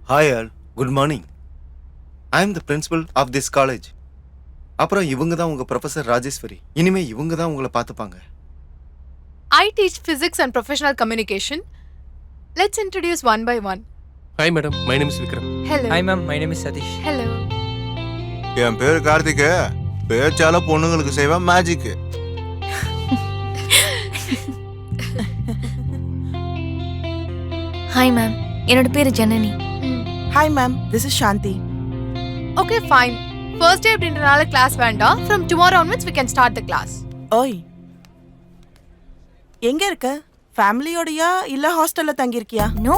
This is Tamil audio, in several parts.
Hi all, good morning. I am the principal of this college. அப்புறம் இவங்க தான் உங்க ப்ரொஃபசர் ராஜேஸ்வரி. இனிமே இவங்க தான் உங்களை பார்த்துப்பாங்க. I teach physics and professional communication. Let's introduce one by one. Hi madam, my name is Vikram. Hello. Hi ma'am, my name is Satish. Hello. என் பேர் கார்த்திக். பேச்சால பொண்ணுங்களுக்கு செய்வேன் மேஜிக். Hi ma'am, என்னோட பேரு Janani. Hi ma'am, this is Shanti. Okay, fine. First day அப்படின்றனால class வேண்டாம். From tomorrow onwards we can start the class. ஓய், எங்க இருக்க? ஃபேமிலியோடயா இல்ல ஹாஸ்டல்ல தங்கி இருக்கியா? No,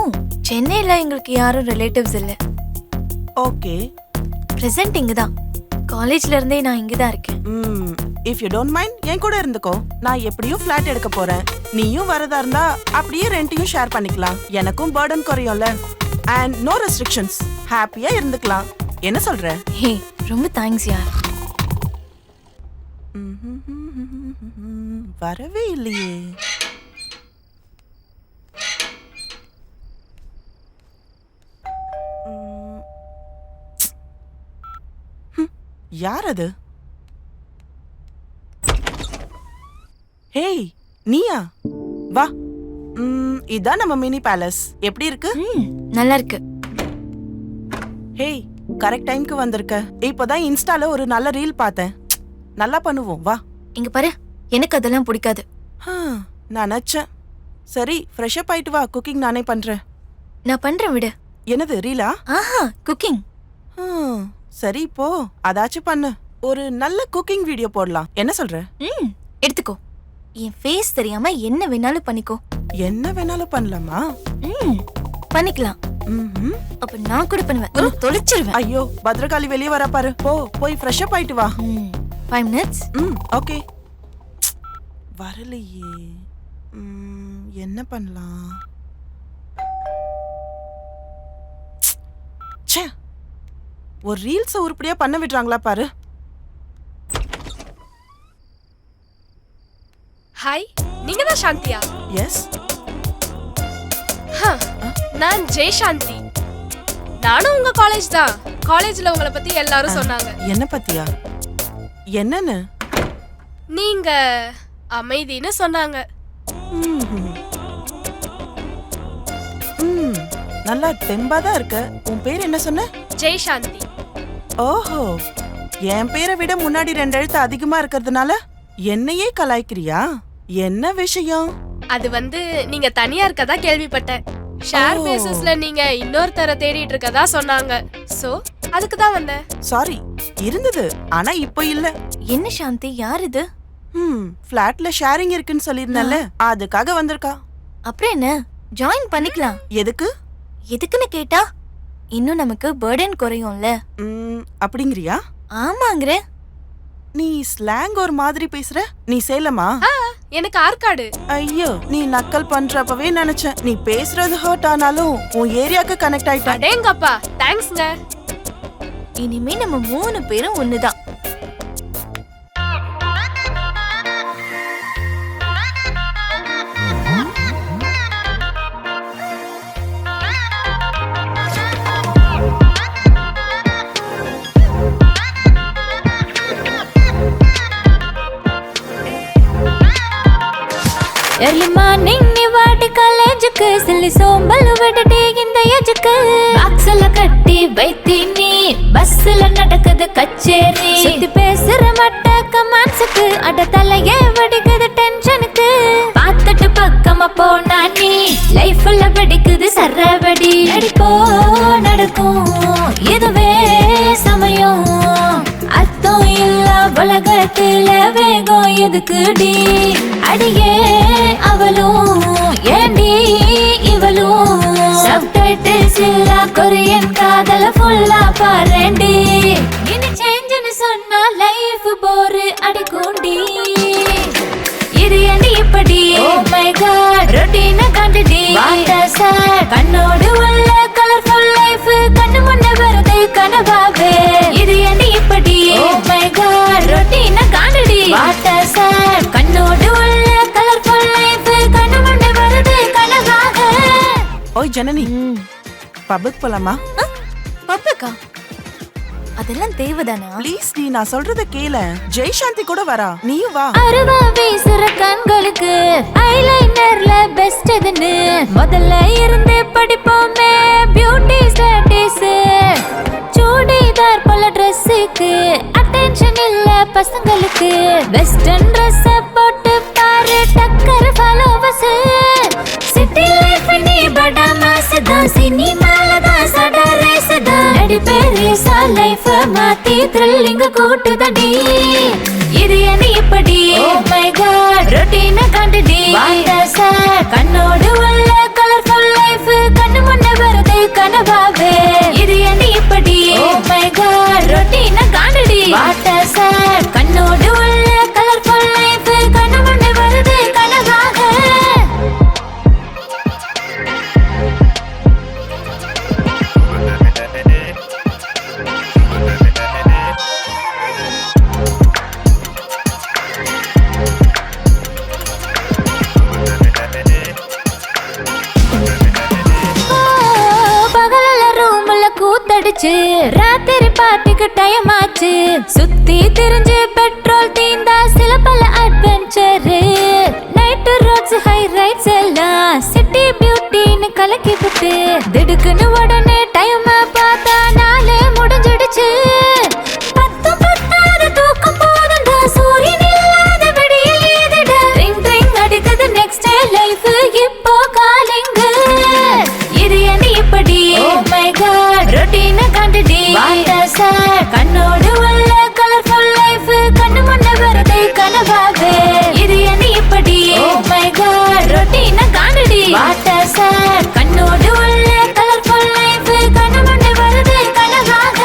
சென்னையில எங்களுக்கு யாரும் ரிலேட்டிவ்ஸ் இல்ல. ஓகே. பிரசன்ட் இங்க தான். காலேஜ்ல இருந்தே நான் இங்க தான் இருக்கேன். இஃப் யூ டோன்ட் மைண்ட் என் கூட இருந்துக்கோ. நான் எப்படியும் ஃபிளாட் எடுக்க போறேன். நீயும் வரதா இருந்தா அப்படியே ரெண்ட்டையும் ஷேர் பண்ணிக்கலாம். எனக்கும் பர்டன் குறையும்ல. And no restrictions. ஹாப்பியா இருந்துக்கலாம். என்ன சொல்ற? ஹே, ரொம்ப தேங்க்ஸ் யார். வரவே இல்லையே. யார் அது? ஹேய், நீயா? வா. இதான் நம்ம மினி பேலஸ். எப்படி இருக்கு? நல்லா இருக்கு. ஹேய், கரெக்ட் டைம்க்கு வந்திருக்க. இப்போதான் இன்ஸ்டால ஒரு நல்ல ரீல் பார்த்தேன். நல்லா பண்ணுவோம், வா. இங்க பாரு, எனக்கு அதெல்லாம் பிடிக்காது. நினைச்சேன். சரி, ஃப்ரெஷ் அப் ஆயிட்டு வா. குக்கிங் நானே பண்றேன். நான் பண்றேன் விடு. என்னது ரீலா? ஆஹா, குக்கிங். சரி, இப்போ அதாச்சும் பண்ணு. ஒரு நல்ல குக்கிங் வீடியோ போடலாம். என்ன சொல்ற? எடுத்துக்கோ. என் ஃபேஸ் தெரியாம என்ன வேணாலும் பண்ணிக்கோ. என்ன வேணாலும் பண்ணலாமா? பண்ணிக்கலாம். அப்ப நான் கூட பண்ணுவேன். உன்னை தொலைச்சிருவேன். ஐயோ, பத்ரகாளி வெளியே வர பாரு. போய் ஃப்ரெஷ் அப் ஆயிட்டு வா. 5 minutes. ஓகே. வரலையே. என்ன பண்ணலாம்? ச்சே, ஒரு ரீல்ஸ் உருப்படியா பண்ண விடுறாங்களா பாரு. ஹாய், நீங்க தான் சாந்தியா? எஸ். நான் ஜெய் சாந்தி. நானும் உங்க காலேஜ் தான். காலேஜ்ல உங்களை பத்தி எல்லாரும் சொன்னாங்க. என்ன பத்தியா? என்னன்னு? நீங்க அமைதின்னு சொன்னாங்க. நல்லா தெம்பாதான் இருக்க. உன் பேர் என்ன சொன்ன? ஜெய் சாந்தி. ஓஹோ, என் பேரை விட முன்னாடி 2 எழுத்து அதிகமா இருக்கிறதுனால என்னையே கலாய்க்கிறியா? என்ன விஷயம்? அது நீங்க தனியா இருக்கதா கேள்விப்பட்டேன். ஷேர் பேசிஸ்ல நீங்க இன்னொருத்தர தேடிட்டு இருக்கதா சொன்னாங்க. சோ அதுக்கு தான் வந்தேன். சாரி, இருந்தது ஆனா இப்போ இல்ல. என்ன சாந்தி, யார் இது? ஃபிளாட்ல ஷேரிங் இருக்குன்னு சொல்லிருந்தல, அதுக்காக வந்திருக்கா. அப்புறம் என்ன, ஜாயின் பண்ணிக்கலாம். எதுக்கு? எதுக்குன்னு கேட்டா இன்னும் நமக்கு பர்டன் குறையும்ல. அப்படிங்கறியா? ஆமாங்கற. நீ ஸ்லாங் ஒரு மாதிரி பேசுற. நீ சேலமா? எனக்கு ஆற்காடு. ஐயோ, நீ நக்கல் பண்றப்பவே நினைச்சேன். நீ பேசுறது ஹர்ட் ஆனாலும் உன் ஏரியாக்கு கனெக்ட் ஆயிட்ட. அடேங்கப்பா, தேங்க்ஸ்ங்க. இனிமே நம்ம 3 பேரும் ஒண்ணுதான். Early morning நீ வாடி காலேஜுக்கு, சில்லி சோம்பல் விட்டுட்டு இந்த ஏஜுக்கு. பாக்ஸ்ல கட்டி வைத்தி நீ, பஸ்ல நடக்குது கச்சேரி. சுத்தி பேசுற மட்ட கமான்ஸுக்கு, அட தலையே வடிக்குது டென்ஷனுக்கு. பார்த்துட்டு பக்கமா போனா நீ, லைஃப்ல வெடிக்குது சரவடி. நடிப்போ நடக்கும் இதுவே சமயம், அர்த்தம் இல்ல உலகத்துல வேகம் எதுக்குடி? அடியே அவளும் ஏண்டி இவளும், சப்டைட்டில்ஸ் இல்ல கொரியன் காதல ஃபுல்லா பாரேண்டி. இனி சேஞ்சுன்னு சொன்னா லைஃப் போர் அடிக்குண்டி. இது ஏண்டி இப்படி? ஓ மை காட், ரொட்டீன காண்டுடி. வாட்டர் சார் கண்ணோடு உள்ள கலர்ஃபுல் லைஃப் கண்ணு முன்ன வருது கனவாவே. இது ஏண்டி இப்படி? ஓ மை காட், ரொட்டீன காண்டுடி. வாட்டர் சார் கண்ணோடு உள்ள கலர்ஃபுல் லைஃப் கண்ணு முன்ன வருது கனவாவே. ஓய் ஜனனி, பப்புக்கு போலாமா? அக்கா அதெல்லாம் தேவைதானா? ப்ளீஸ் டி, நான் சொல்றத கேள. ஜெய்சாந்தி கூட வரா, நீயும் வா. அருவா வீசுற கண்களுக்கு ஐலைனர்ல பெஸ்ட் எதுன்னு முதல்ல இருந்து படிப்போமே பியூட்டி ஸ்டடீஸ். சூடிதார் போல ட்ரெஸ்ஸுக்கு அட்டென்ஷன் இல்ல பசங்களுக்கு. வெஸ்டர்ன் ட்ரெஸ் போட்டு பாரு டக்கர் ஃபாலோவர்ஸ். சிட்டி லைஃப் நீ படா மாசதா சினிமால தான் சடா ரேஸ்தா. நடிப்பே ரேசா லைஃப் மாத்தி த்ரில்லிங் கூட்டுதடி. இது என்ன இப்படி ஓ மை காட் ரொட்டீன கண்டுடி. வாண்டர்ஸா கண்ணோடு உள்ள கலர்ஃபுல் லைஃப் கண்ணு முன்ன வருது கனவாவே. இது என்ன இப்படி ஓ மை காட் ரொட்டீன கண்டுடி. வாண்டர்ஸா கண்ணோடு உள்ள கலர்ஃபுல் லைஃப் கண்ணு முன்ன வருது கனவாக. கூத்தடிச்சு ராத்திரி பார்ட்டிக்கு டைம் ஆச்சு. சுத்தி திரிஞ்சு பெட்ரோல் தீந்தா சில பல adventure. Night roads high rides எல்லாம் சிட்டி பியூட்டின்னு கலக்கி விட்டு திடுக்குன்னு உடனே டைம் பார்த்தா நாளே முடிஞ்சிடுச்சு. பத்தும் பத்தாத தூக்கம் போதும் தான் சூரியன் இல்லாத விடியல் ஏதுடா. ரிங் ரிங் அடிக்குது நெக்ஸ்ட் டே லைஃப் இப்போ காலிங். இது என்ன இப்படி ஓ மை காட் ரொட்டீன கண்டுடி. வாண்டர்ஸா கண்ணோடு உள்ள கலர்ஃபுல் லைஃப் கண்ணு முன்ன வருது கனவாவே. இது என்ன இப்படி ஓ மை காட் ரொட்டீன கண்டுடி. வாண்டர்ஸா கண்ணோடு உள்ள கலர்ஃபுல் லைஃப் கண்ணு முன்ன வருது கனவாக.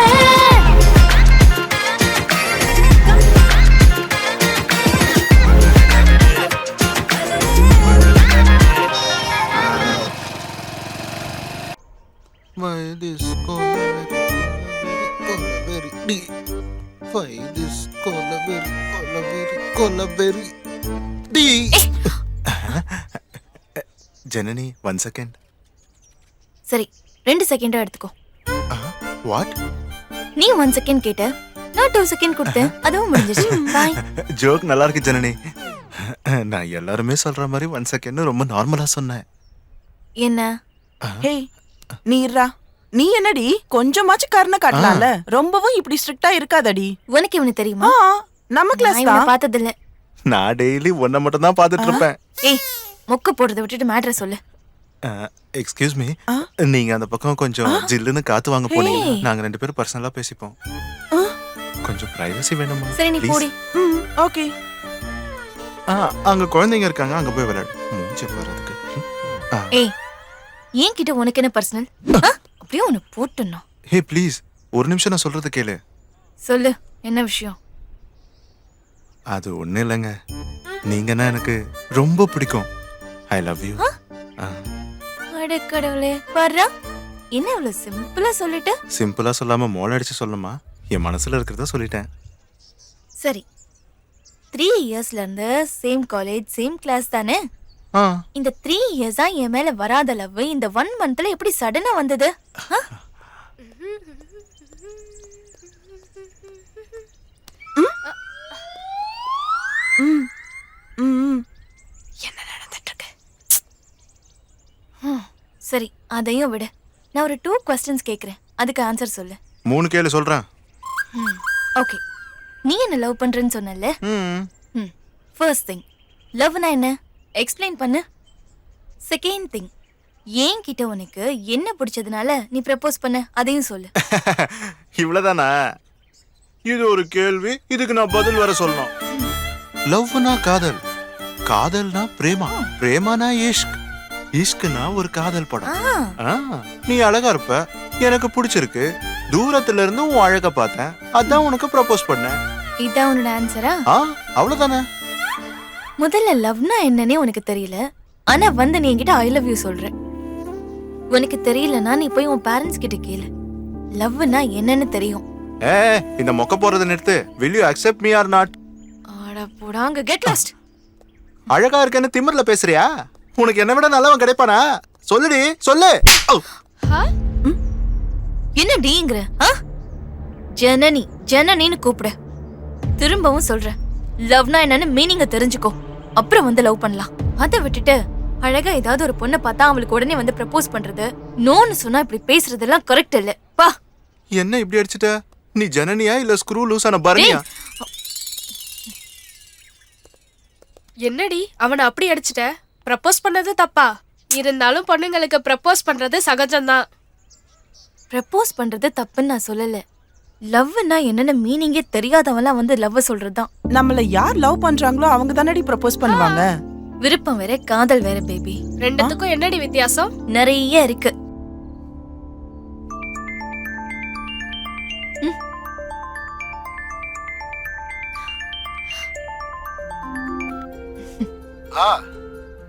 Why this Collaberry D. Janani 1 second. சரி 2 செகண்டா எடுத்துக்கோ. வாட்? நீ 1 செகண்ட் கேட்ட, நான் 2 செகண்ட் கொடுத்தேன். அதுவும் முடிஞ்சிச்சு. பாய். ஜோக் நல்லா இருக்கு ஜனனி. நான் எல்லாருமே சொல்ற மாதிரி 1 செகண்ட் ரொம்ப நார்மலா சொன்னேன். என்ன? ஹே நீ இருடா. நீ என்னடி கொஞ்சமாச்சும் கருணை காட்டலாம்ல. ரொம்பவும் இப்படி ஸ்ட்ரிக்ட்டா இருக்காதடி. உனக்கு இவனை தெரியுமா? நம்ம கிளாஸ் நான் இவனை தான். பார்த்ததில்ல. நான் டெய்லி ஒன்ன மட்டும் தான் பார்த்துட்டு இருப்பேன். ஏய் மொக்க போடுறத விட்டுட்டு மேட்ரை சொல்லு. எக்ஸ்கியூஸ் மீ, நீங்க அந்த பக்கம் கொஞ்சம் ஜில்லுன்னு காத்து வாங்க போனீங்க. நாங்க 2 பேரும் பர்சனலா பேசிப்போம். கொஞ்சம் பிரைவசி வேணுமா? சரி நீ போடி. ஓகே. அங்க குழந்தைங்க இருக்காங்க, அங்க போய் விளையாடு. மூஞ்சி வர்றதுக்கு. ஏய் ஏன் கிட்ட உனக்கு என்ன பர்சனல்? அப்படியே உன்னை போட்டுனா. ஹே ப்ளீஸ் ஒரு நிமிஷம் நான் சொல்றது கேளு. சொல்லு என்ன விஷயம்? அது ஒண்ணு இல்லைங்க, நீங்கன்னா எனக்கு ரொம்ப பிடிக்கும். ஐ லவ் யூ. அட கடவுளே, வர்றா என்ன இவ்வளவு சிம்பிளா சொல்லிட்டு? சிம்பிளா சொல்லாம மோள அடிச்சு சொல்லணுமா? என் மனசுல இருக்கிறத சொல்லிட்டேன். சரி 3 இயர்ஸ்ல இருந்து சேம் காலேஜ் சேம் கிளாஸ் தானே? இந்த 3 இயர்ஸா என் மேல வராத லவ் இந்த 1 மந்த்ல எப்படி சடனா வந்தது? என்ன நடந்துட்டு இருக்கு? சரி அதையும் விடு. நான் ஒரு 2 questions கேக்குறேன், அதுக்கு ஆன்சர் சொல்லு. 3 கேளு சொல்றேன். ஓகே, நீ என்ன லவ் பண்றேன்னு சொன்னல? ஃபர்ஸ்ட் திங், லவ்னா என்ன எக்ஸ்பிளைன் பண்ணு. செகண்ட் திங், ஏன் கிட்ட உனக்கு என்ன பிடிச்சதுனால நீ ப்ரப்போஸ் பண்ண அதையும் சொல்லு. இவ்வளவுதானா? இது ஒரு கேள்வி, இதுக்கு நான் பதில் வர சொல்லணும். லவ்னா காதல், காதல்னா பிரேமா, பிரேமானா இஷ்க், இஷ்க்னா ஒரு காதல் படம். நீ அழகா இருப்ப, எனக்கு பிடிச்சிருக்கு, தூரத்துல இருந்து உன் அழக பார்த்தேன், அதான் உனக்கு ப்ரப்போஸ் பண்ணேன். இதான் உன்னோட ஆன்சரா? அவ்வளவுதானே. முதல்ல லவ்னா என்னன்னே உனக்கு தெரியல, ஆனா வந்து நீ என்கிட்ட ஐ லவ் யூ சொல்ற. உனக்கு தெரியலனா நீ போய் உன் பேரண்ட்ஸ் கிட்ட கேளு. லவ்னா என்னன்னு தெரியும். இந்த மொக்க போறத நிறுத்து. will you accept me or not? அட போடாங்க, கெட் லாஸ்ட். அழகா இருக்கேன்னு திமிர்ல பேசுறியா? உனக்கு என்ன விட நல்லவன் கிடைப்பானா? சொல்லுடி சொல்லு. என்ன டீங்கிற? ஜனனி ஜனனின்னு கூப்பிடு. திரும்பவும் சொல்றேன், லவ்னா என்னன்னு மீனிங்க தெரிஞ்சுக்கோ. அப்புறம் வந்து லவ் பண்ணலாம். அதை விட்டுட்டு அழகா ஏதாவது ஒரு பொண்ணை பார்த்தா அவளுக்கு உடனே வந்து ப்ரப்போஸ் பண்றது, நோன்னு சொன்னா இப்படி பேசுறதெல்லாம் கரெக்ட் இல்ல. பா. என்ன இப்படி அடிச்சிட்ட? நீ ஜனனியா இல்ல ஸ்க்ரூ லூசான பரணியா? என்னடி அவனை அப்படி அடிச்சிட்ட? ப்ரப்போஸ் பண்ணது தப்பா? இருந்தாலும் பொண்ணுங்களுக்கு ப்ரப்போஸ் பண்றது சகஜம்தான். ப்ரப்போஸ் பண்றது தப்புன்னு நான் சொல்லல. லவ்னா என்னென்ன மீனிங்கே தெரியாதவன்லாம் வந்து லவ் சொல்றதுதான். நம்மள யார் லவ் பண்றாங்களோ அவங்க தானடி ப்ரப்போஸ் பண்ணுவாங்க. விருப்பம் வேற காதல் வேற பேபி. ரெண்டுத்துக்கும் என்னடி வித்தியாசம்? நிறைய இருக்கு.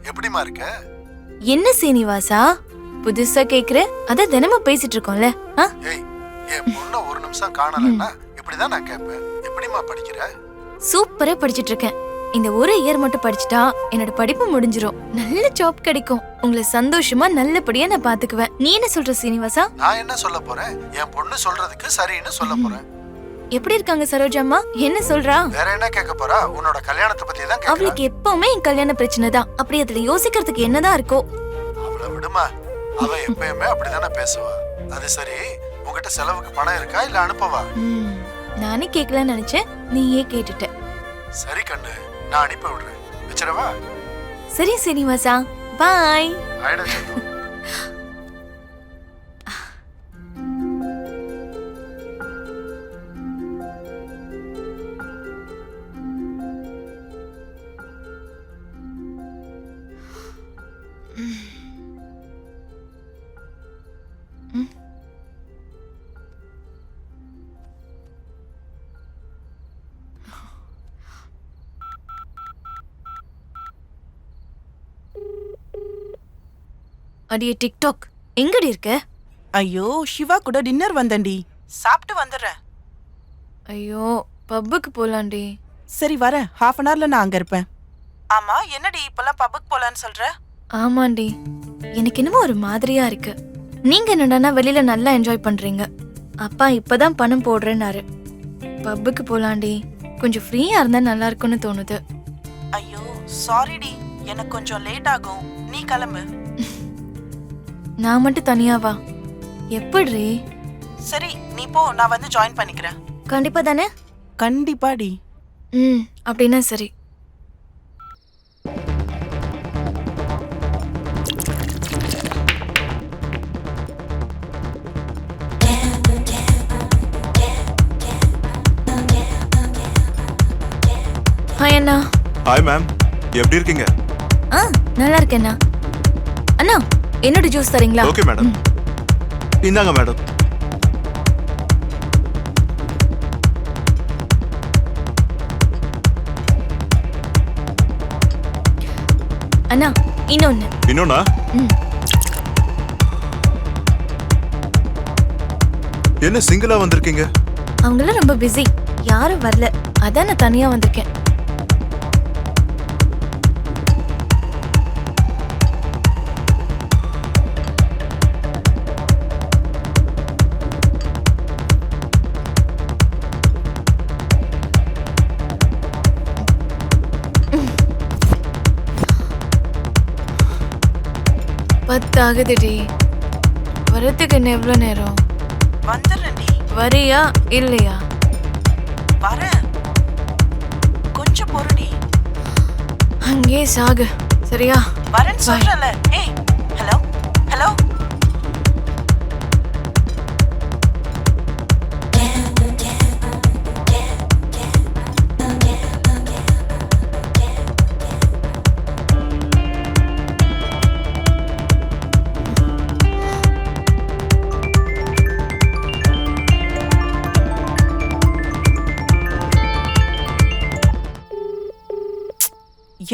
எப்படிமா இருக்க? என்ன சீனிவாசா புதுசா கேக்குற? அத தினமும் பேசிட்டு இருக்கோம்ல. ஏய், என் பொண்ண ஒரு நிமிஷம் காணலன்னா இப்படிதான் நான் கேட்பேன். எப்படிமா படிக்கிற? சூப்பரா படிச்சிட்டு இருக்கேன். இந்த ஒரு இயர் மட்டும் படிச்சுட்டா என்னோட படிப்பு முடிஞ்சிரும். நல்ல ஜாப் கிடைக்கும். உங்களை சந்தோஷமா நல்லபடியா நான் பாத்துக்குவேன். நீ என்ன சொல்ற சீனிவாசா? நான் என்ன சொல்ல போறேன்? என் பொண்ணு சொல்றதுக்கு சரின்னு சொல்ல போறேன். எப்படி இருக்காங்க சரோஜாம்மா? என்ன சொல்றா? வேற என்ன கேட்க போறா? உன்னோட கல்யாணத்தை பத்தி தான் கேக்குறா. அவளுக்கு எப்பவுமே என் கல்யாண பிரச்சனை தான். அப்படி அதுல யோசிக்கிறதுக்கு என்னதான் இருக்கோ? அவளை விடுமா, அவ எப்பயுமே அப்படிதானே பேசுவா. அது சரி, உங்ககிட்ட செலவுக்கு பணம் இருக்கா இல்ல அனுப்பவா? நானே கேட்கலான்னு நினைச்சேன், நீயே கேட்டுட்ட. சரி கண்ணு, நான் அனுப்பி விடுறேன். வச்சிரவா? சரி சீனிவாசா, பாய். ஆயிடா செல்லம். அடியே டிக்டாக், எங்கடி இருக்க? ஐயோ, சிவா கூட டின்னர் வந்தேன்டி. சாப்பிட்டு வந்துடுறேன். ஐயோ, பப்புக்கு போலாண்டி. சரி வரேன், half an hourல நான் அங்க இருப்பேன். ஆமா, என்னடி இப்பெல்லாம் பப்புக்கு போலான்னு சொல்ற? ஆமாண்டி, எனக்கு என்னமோ ஒரு மாதிரியா இருக்கு. நீங்க என்னடானா வெளியில நல்லா என்ஜாய் பண்றீங்க. அப்பா இப்பதான் பணம் போடுறேன்னாரு. பப்புக்கு போலாண்டி, கொஞ்சம் ஃப்ரீயா இருந்தா நல்லா இருக்கும்னு தோணுது. ஐயோ சாரிடி, எனக்கு கொஞ்சம் லேட் ஆகும். நீ கிளம்பு. நான் மட்டும் தனியாவா? எப்படி? சரி நீ போ, நான் வந்து ஜாயின் பண்ணிக்கிறேன். கண்டிப்பா தானே? கண்டிப்பாடி. அப்படின்னா சரி. ஹாய் அண்ணா. ஹாய் மேம், எப்படி இருக்கீங்க? நல்லா இருக்கேண்ணா. அண்ணா, என்னோட ஜூஸ் தரீங்களா? Okay madam. இந்தாங்க மேடம். அண்ணா, இன்னொன்னு. இன்னொன்னா? என்ன சிங்கிளா வந்திருக்கீங்க? அவங்களாம் ரொம்ப பிஸி, யாரும் வரல. அதான் நான் தனியா வந்திருக்கேன். பத்தாகுதுடி. வரத்துக்கு என்ன எவ்வளோ நேரம்? வந்துடுறேன்டி. வரியா இல்லையா? வரேன், கொஞ்சம் பொறுடி. அங்கே சாகு, சரியா? வரேன்னு சொல்றல. ஏய், ஹலோ ஹலோ.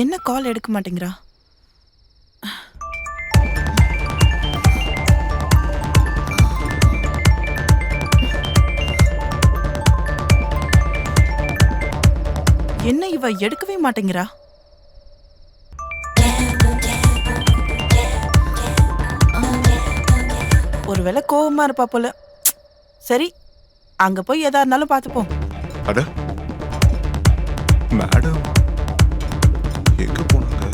என்ன கால் எடுக்க மாட்டேங்கிறா? என்ன இவ எடுக்கவே மாட்டேங்கிறா? ஒருவேளை கோவமா இருப்பா போல. சரி அங்க போய் எதா இருந்தாலும் பார்த்துப்போம். அட மேடம் எங்க போனாங்க?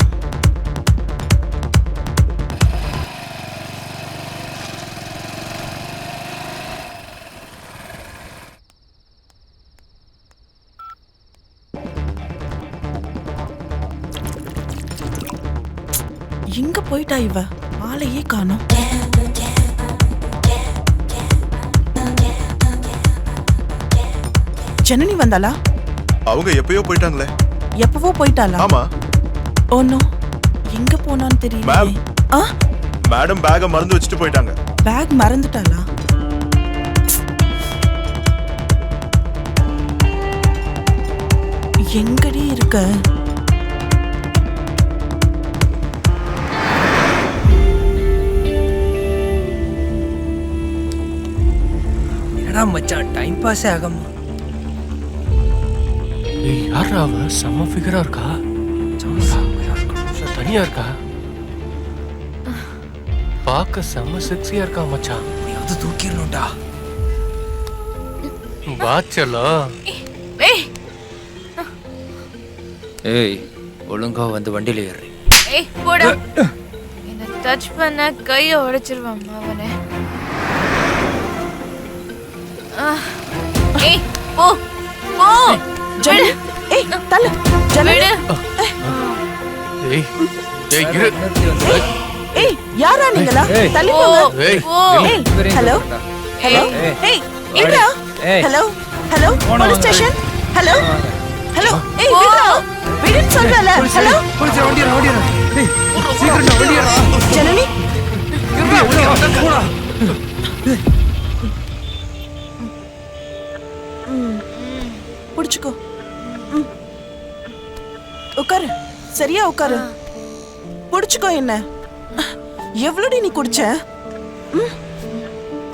எங்க போயிட்டா இவ? ஆளையே காணோம். ஜனனி வந்தாளா? அவங்க எப்பயோ போயிட்டாங்களே. எப்பவோ போயிட்டாளா? ஆமா ஓ நோ, எங்க போனான்னு தெரியல. மேம். ஆ, மேடம் பேக மறந்து வச்சுட்டு போயிட்டாங்க. பேக் மறந்துட்டாளா? எங்கடி இருக்க? என்னடா மச்சான் டைம் பாஸே ஆகாம. ஏய் யாரா அவ? செம்ம ஃபிகரா இருக்கா. தனியா இருக்கா. பார்க்க செம்ம செக்ஸியா இருக்கா மச்சான். எப்படியாவது தூக்கிடணும்டா. வாச்சலாம். ஏய் ஒழுங்கா வந்து வண்டியில ஏறி. ஏய் போடா. என்ன டச் பண்ண கையை உடைச்சிருவான் அவனே. ஏய் போ போ. ஜனனி, ஏய் தள்ளு. ஜனனி, ஏய் ஏய் இரு. ஏய் யாரா நீங்களா? ஏய். தள்ளி போங்க. ஏய் ஏய் ஹலோ ஹலோ. ஏய் இங்கடா. ஏய். Hello hello police station. Hello hello. ஏய் விடுடா. விடுன்னு சொல்றல. ஹலோ போலீஸ் வண்டி ஏறு. ஏய் சீக்கிரம் வண்டி ஏறு. ஜனனி. போடா. புடிச்சுக்கோ. உட்காரு. சரியா உட்காரு. புடிச்சுக்கோ. என்ன எவ்வளோடி நீ குடிச்ச?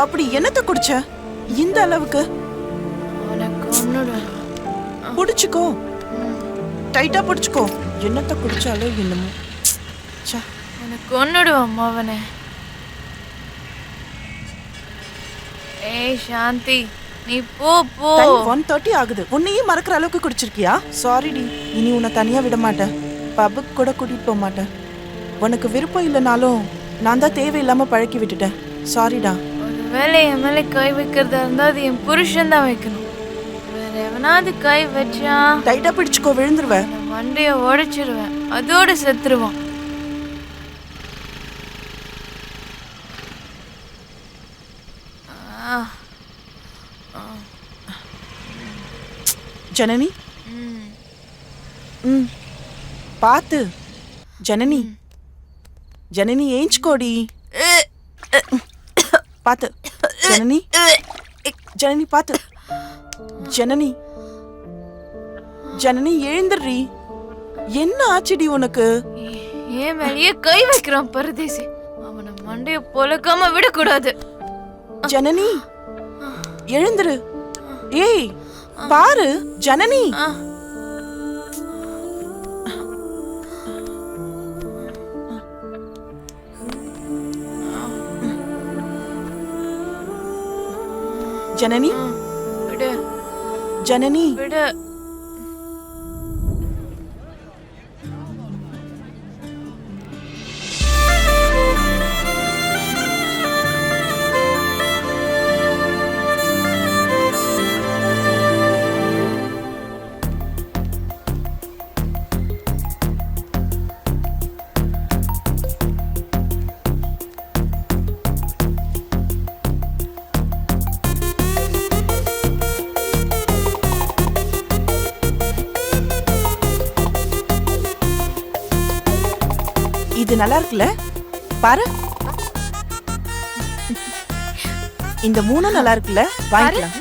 அப்படி என்னத்த குடிச்ச இந்த அளவுக்கு? புடிச்சுக்கோ. டைட்டா புடிச்சுக்கோ. என்னத்த குடிச்சாலோ என்னமோ. உனக்கு கொன்னுடுவான் அவனை. ஏய் சாந்தி நீ போ போ. 1:30 ஆகுது. உன்னையும் மறக்கிற அளவுக்கு குடிச்சிருக்கியா? சாரிடி, இனி உன்னை தனியா விட மாட்டேன். பப்புக்கு கூட கூட்டிட்டு போக மாட்டேன். உனக்கு விருப்பம் இல்லைனாலும் நான் தான் தேவையில்லாம பழக்கி விட்டுட்டேன். சாரிடா. ஒருவேளை என் மேல கை வைக்கிறதா இருந்தா அது என் புருஷன் தான் வைக்கணும். வேற எவனாவது கை வச்சா டைட்டா பிடிச்சுக்கோ. விழுந்துருவேன். மண்டைய உடைச்சிருவேன். அதோட செத்துருவான். ஜனனி. பாத்து. ஜனனி. ஜனனி ஏஞ்சுக்கோடி. பாத்து. ஜனனி. ஜனனி பாத்து. ஜனனி. ஜனனி எழுந்துடுறி. என்ன ஆச்சுடி உனக்கு? ஏன் மேலேயே கை வைக்கிறான் பரதேசி. அவனை மண்டைய பொலக்காம விடக்கூடாது. ஜனனி எழுந்துரு. ஏய் பாரு ஜனனி. ஜனனி. விடு ஜனனி. விடு. இது நல்லா இருக்குல்ல? பாரு. இந்த 3 நல்லா இருக்குல்ல? வாங்கிக்கலாம்.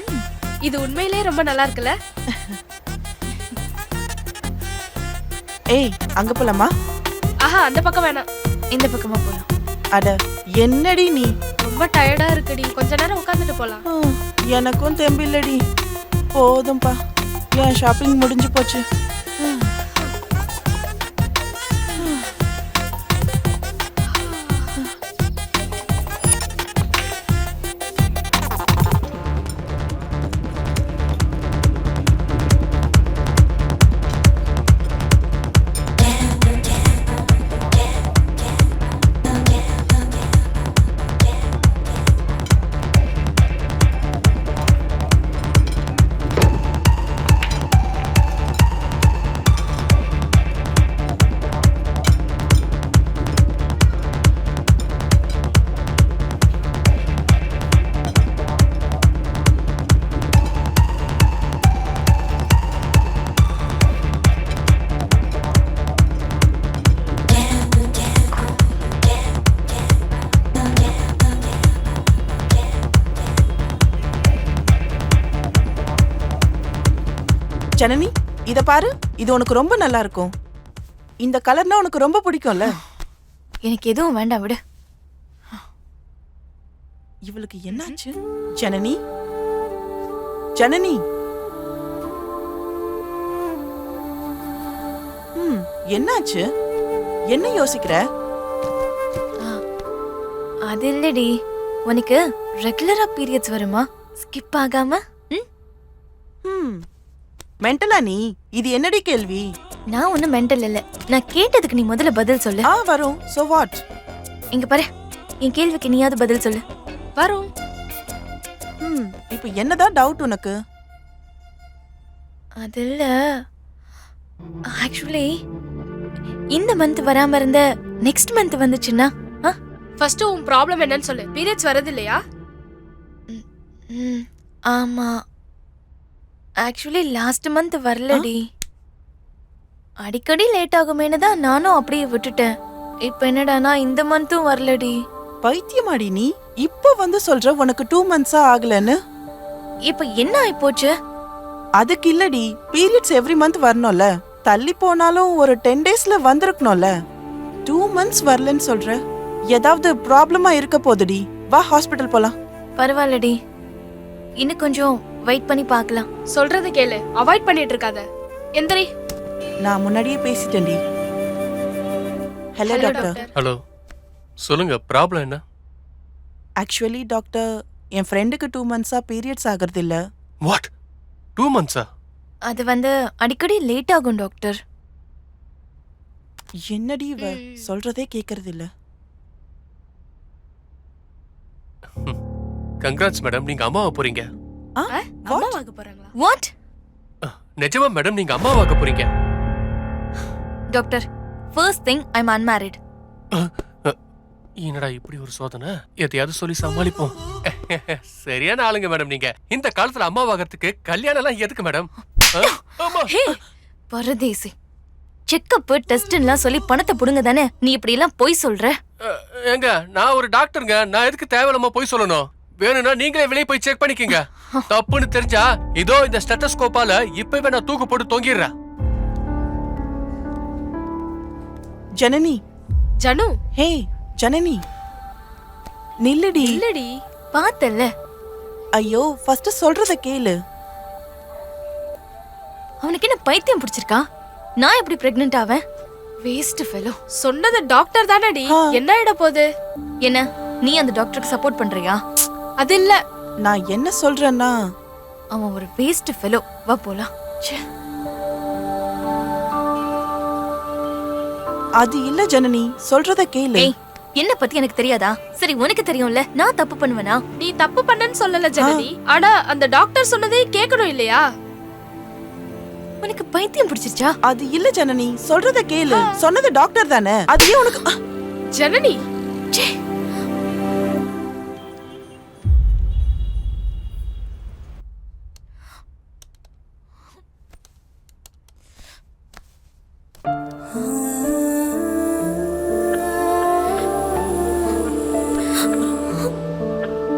இது உண்மையிலேயே ரொம்ப நல்லா இருக்குல்ல? ஏய் அங்க போலாமா? ஆஹா அந்த பக்கம் வேணாம். இந்த பக்கமா போலாம். அட என்னடி நீ? ரொம்ப டயர்டா இருக்குடி. கொஞ்ச நேரம் உட்கார்ந்துட்டு போலாம். எனக்கும் தெம்பில்லடி. போதும்பா. என் ஷாப்பிங் முடிஞ்சு போச்சு. ஜனனி இத பாரு, இது உனக்கு ரொம்ப நல்லா இருக்கும். இந்த கலர்னா உனக்கு ரொம்ப பிடிக்கும்ல. எனக்கு எதுவும் வேண்டாம் விடு. இவளுக்கு என்னாச்சு? ஜனனி, ஜனனி. என்னாச்சு? என்ன யோசிக்கிற? அது இல்லடி, உனக்கு ரெகுலரா பீரியட்ஸ் வருமா ஸ்கிப் ஆகாம? மென்டலா நீ? இது என்னடி கேள்வி? நான் ஒன்னும் மென்டல் இல்ல. நான் கேட்டதுக்கு நீ முதல்ல பதில் சொல்லு. வரும். So what? இங்க பாரு, என் கேள்விக்கு நீயாவது பதில் சொல்லு. வரும். இப்போ என்னதான் டவுட் உனக்கு? அது இல்ல, ஆக்சுவலி இந்த மந்த் வராம இருந்த நெக்ஸ்ட் மந்த் வந்துச்சுன்னா? ஃபர்ஸ்ட் உன் ப்ராப்ளம் என்னன்னு சொல்லு. பீரியட்ஸ் வரது இல்லையா? ஆமா, ஆக்சுவலி லாஸ்ட் மந்த் வரலடி. அடிக்கடி லேட் ஆகுமேனு தான் நானும் அப்படியே விட்டுட்டேன். இப்போ என்னடானா இந்த மந்தும் வரலடி. பைத்தியமாடி நீ? இப்போ வந்து சொல்ற உனக்கு 2 months ஆகலன்னு? இப்போ என்ன ஆயிப்போச்சு? அதுக்கு இல்லடி, பீரியட்ஸ் எவ்ரி மந்த் வரணும்ல. தள்ளி போனாலும் ஒரு 10 daysல வந்திருக்கணும்ல. 2 months வரலன்னு சொல்ற, ஏதாவது ப்ராப்ளமா இருக்க போதுடி. வா ஹாஸ்பிடல் போலாம். பரவாயில்லடி, இன்னும் கொஞ்சம் வெயிட் பண்ணி பார்க்கலாம். சொல்றது கேளு, அவாய்ட் பண்ணிட்டு இருக்காத. எந்திரி. நான் முன்னாடியே பேசிட்டேன்டி. Hello doctor. ஹலோ, சொல்லுங்க, ப்ராப்ளம் என்ன? ஆக்சுவலி டாக்டர், என் ஃப்ரெண்டுக்கு 2 months பீரியட்ஸ் ஆகிறது இல்ல. வாட்? 2 months? அது வந்து அடிக்கடி லேட் ஆகும் டாக்டர். என்னடி இவ சொல்றதே கேக்குறது இல்ல. கங்க்ராட்ஸ் மேடம், நீங்க அம்மாவா போறீங்க. அம்மாவாக போறாங்களா? வாட்? நிஜமா மேடம், நீங்க அம்மாவாக போறீங்க. Doctor, first thing I am unmarried. என்னடா இப்படி ஒரு சோதனை? எதையாவது சொல்லி சமாளிப்போம். சரியான ஆளுங்க மேடம் நீங்க. இந்த காலத்துல அம்மாவாகிறதுக்கு கல்யாணம் எல்லாம் எதுக்கு மேடம்? பரதேசி, செக்கப் டெஸ்ட் எல்லாம் சொல்லி பணத்தை புடுங்க தானே நீ இப்படி எல்லாம் போய் சொல்ற? ஏங்க, நான் ஒரு டாக்டருங்க, நான் எதுக்கு தேவையில்லாம போய் சொல்லணும்? வேணும்னா நீங்களே வெளியே போய் செக் பண்ணிக்கங்க. தப்புன்னு தெரிஞ்சா இதோ இந்த ஸ்டெத்தஸ்கோப்பால இப்பவே நான் தூக்கு போட்டு தொங்கிடுறேன். ஜனனி. ஜனு. ஹே ஜனனி, நில்லுடி. இல்லடி. பார்த்தல்ல. ஐயோ, ஃபர்ஸ்ட் சொல்றத கேளு. அவனுக்கு என்ன பைத்தியம் பிடிச்சிருக்கா? நான் எப்படி பிரெக்னன்ட் ஆவேன்? Waste fellow. சொன்னது டாக்டர் தானடி. என்ன ஆயிட போகுது? என்ன நீ அந்த டாக்டருக்கு சப்போர்ட் பண்றியா? அது இல்ல, நான் என்ன சொல்றேன்னா, அவன் ஒரு வேஸ்ட் ஃபெலோ. வா போலாம். அது இல்ல ஜனனி, சொல்றத கேளு. என்ன பத்தி எனக்கு தெரியாதா? சரி, உனக்கு தெரியும்ல, நான் தப்பு பண்ணுவேனா? நீ தப்பு பண்ணன்னு சொல்லல ஜனனி. ஆனா அந்த டாக்டர் சொன்னதே கேட்கணும் இல்லையா? உனக்கு பைத்தியம் பிடிச்சிருச்சா? அது இல்ல ஜனனி, சொல்றத கேளு. சொன்னது டாக்டர் தானே, அது ஏன் உனக்கு? ஜனனி,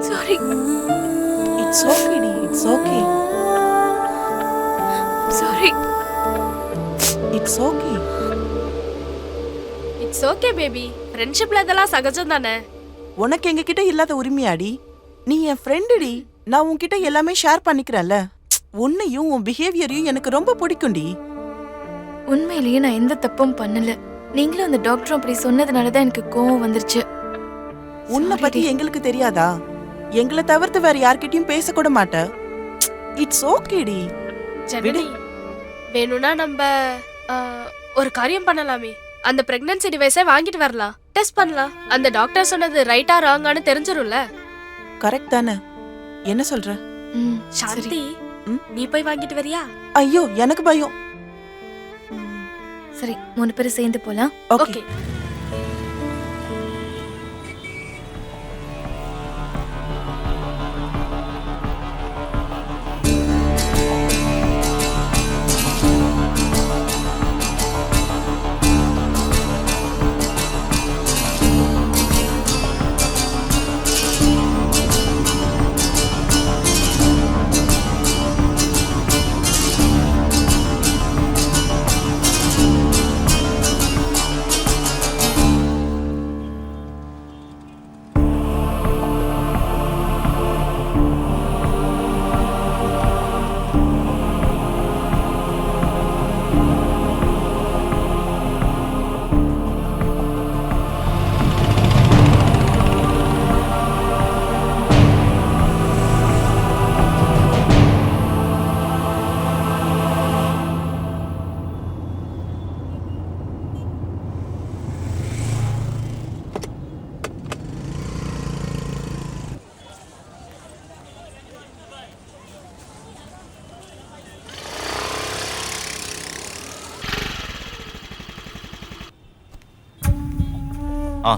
சாரி. இட்ஸ் ஓகே டி, it's okay. Sorry. It's okay. It's okay baby. ஃப்ரெண்ட்ஷிப்ல இதெல்லாம் சகஜம் தானே. உனக்கு எங்க கிட்ட இல்லாத உரிமையாடி? நீ என் ஃப்ரெண்டுடி. நான் உன்கிட்ட எல்லாமே ஷேர் பண்ணிக்கிறேன்ல. உன்னையும் உன் பிஹேவியரையும் எனக்கு ரொம்ப பிடிக்கும்டி. உண்மையிலேயே நான் எந்த தப்பும் பண்ணல. நீங்களும் அந்த டாக்டரும் அப்படி சொன்னதுனாலதான் எனக்கு கோவம் வந்துருச்சு. உன்னை பத்தி எங்களுக்கு தெரியாதா? எங்களை தவிர்த்து வேற யார்கிட்டயும் பேசக்கூட மாட்ட. இட்ஸ் ஓகேடி. ஜனனி, வேணும்னா நம்ம ஒரு காரியம் பண்ணலாமே. அந்த பிரெக்னன்சி டிவைஸை வாங்கிட்டு வரலாம், டெஸ்ட் பண்ணலாம். அந்த டாக்டர் சொன்னது ரைட்டா ராங்கான்னு தெரிஞ்சிரும்ல. கரெக்ட் தானே? என்ன சொல்ற? சாந்தி, நீ போய் வாங்கிட்டு வரியா? ஐயோ, எனக்கு பயம். சரி, 3 பேரும் சேர்ந்து போலாம். ஓகே.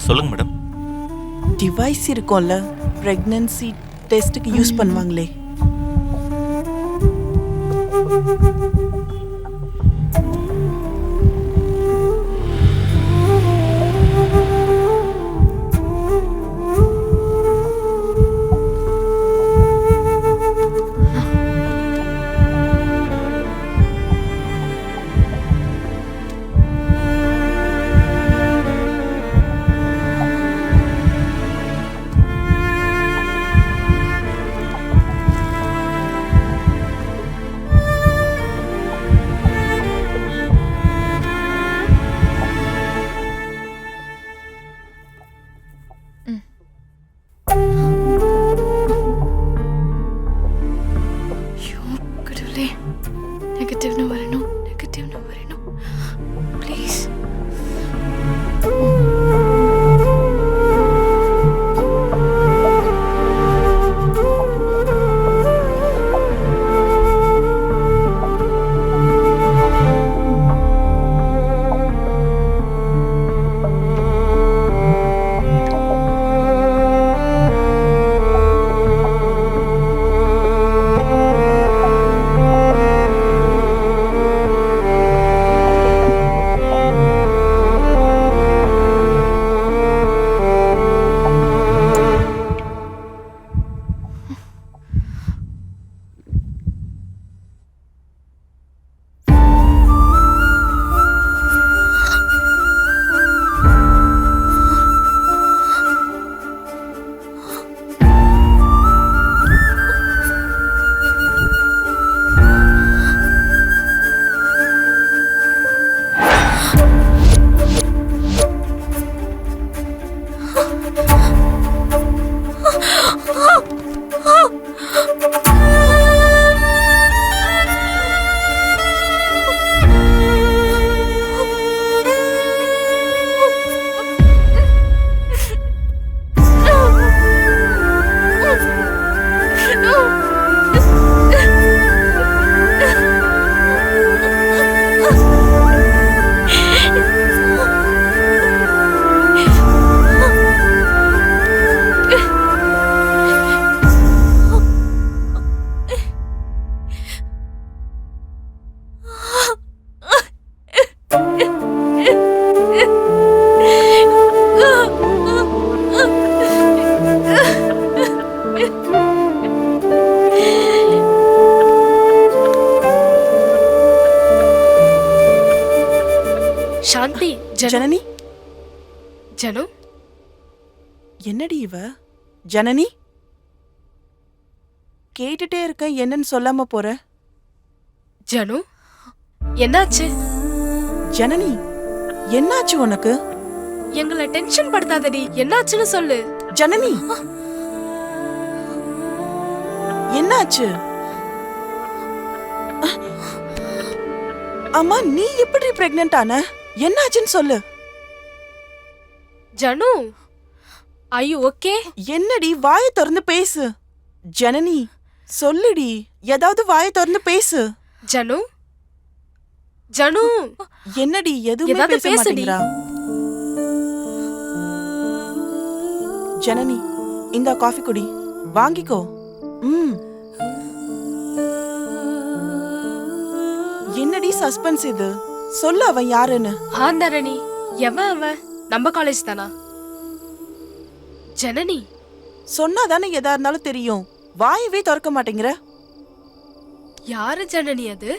சொல்லுங்க மேடம். டிவைஸ் இருக்கும்ல, பிரெக்னன்சி டெஸ்ட்டுக்கு யூஸ் பண்ணுவாங்களே. நெகட்டிவ்னு வரணும், நெகட்டிவ்னு வரணும். ப்ளீஸ். சாந்தி, ஜனனி, ஜனு, என்னடி இவ? ஜனனி, கேட்டுட்டே இருக்க, என்னன்னு சொல்லாம போற? ஜனு, என்னாச்சு? ஜனனி, என்னாச்சு உனக்கு? எங்களை டென்ஷன் படுத்தாதடி, என்னாச்சுன்னு சொல்லு. ஜனனி, என்னாச்சு? அம்மா, நீ எப்படி பிரெக்னன்ட் ஆன? என்னாச்சுன்னு சொல்லு. ஜனு, are you okay? என்னடி, வாயை திறந்து பேசு. ஜனனி, சொல்லுடி, ஏதாவது வாயை திறந்து பேசு. ஜனு, ஜனு, என்னடி, எதுவுமே ஏதாவது பேச பேசுடி. மாட்டேங்கிறா. ஜனனி, இந்த காஃபி குடி, வாங்கிக்கோ. என்னடி சஸ்பென்ஸ் இது? சொல்லு, அவன் யாருன்னு. ஆந்தரணி, எவன் அவன்? நம்ம காலேஜ் தானா? ஜனனி, சொன்னாதானே எதா இருந்தாலும் தெரியும். வாயவே திறக்க மாட்டேங்கிற. யாரு ஜனனி அது?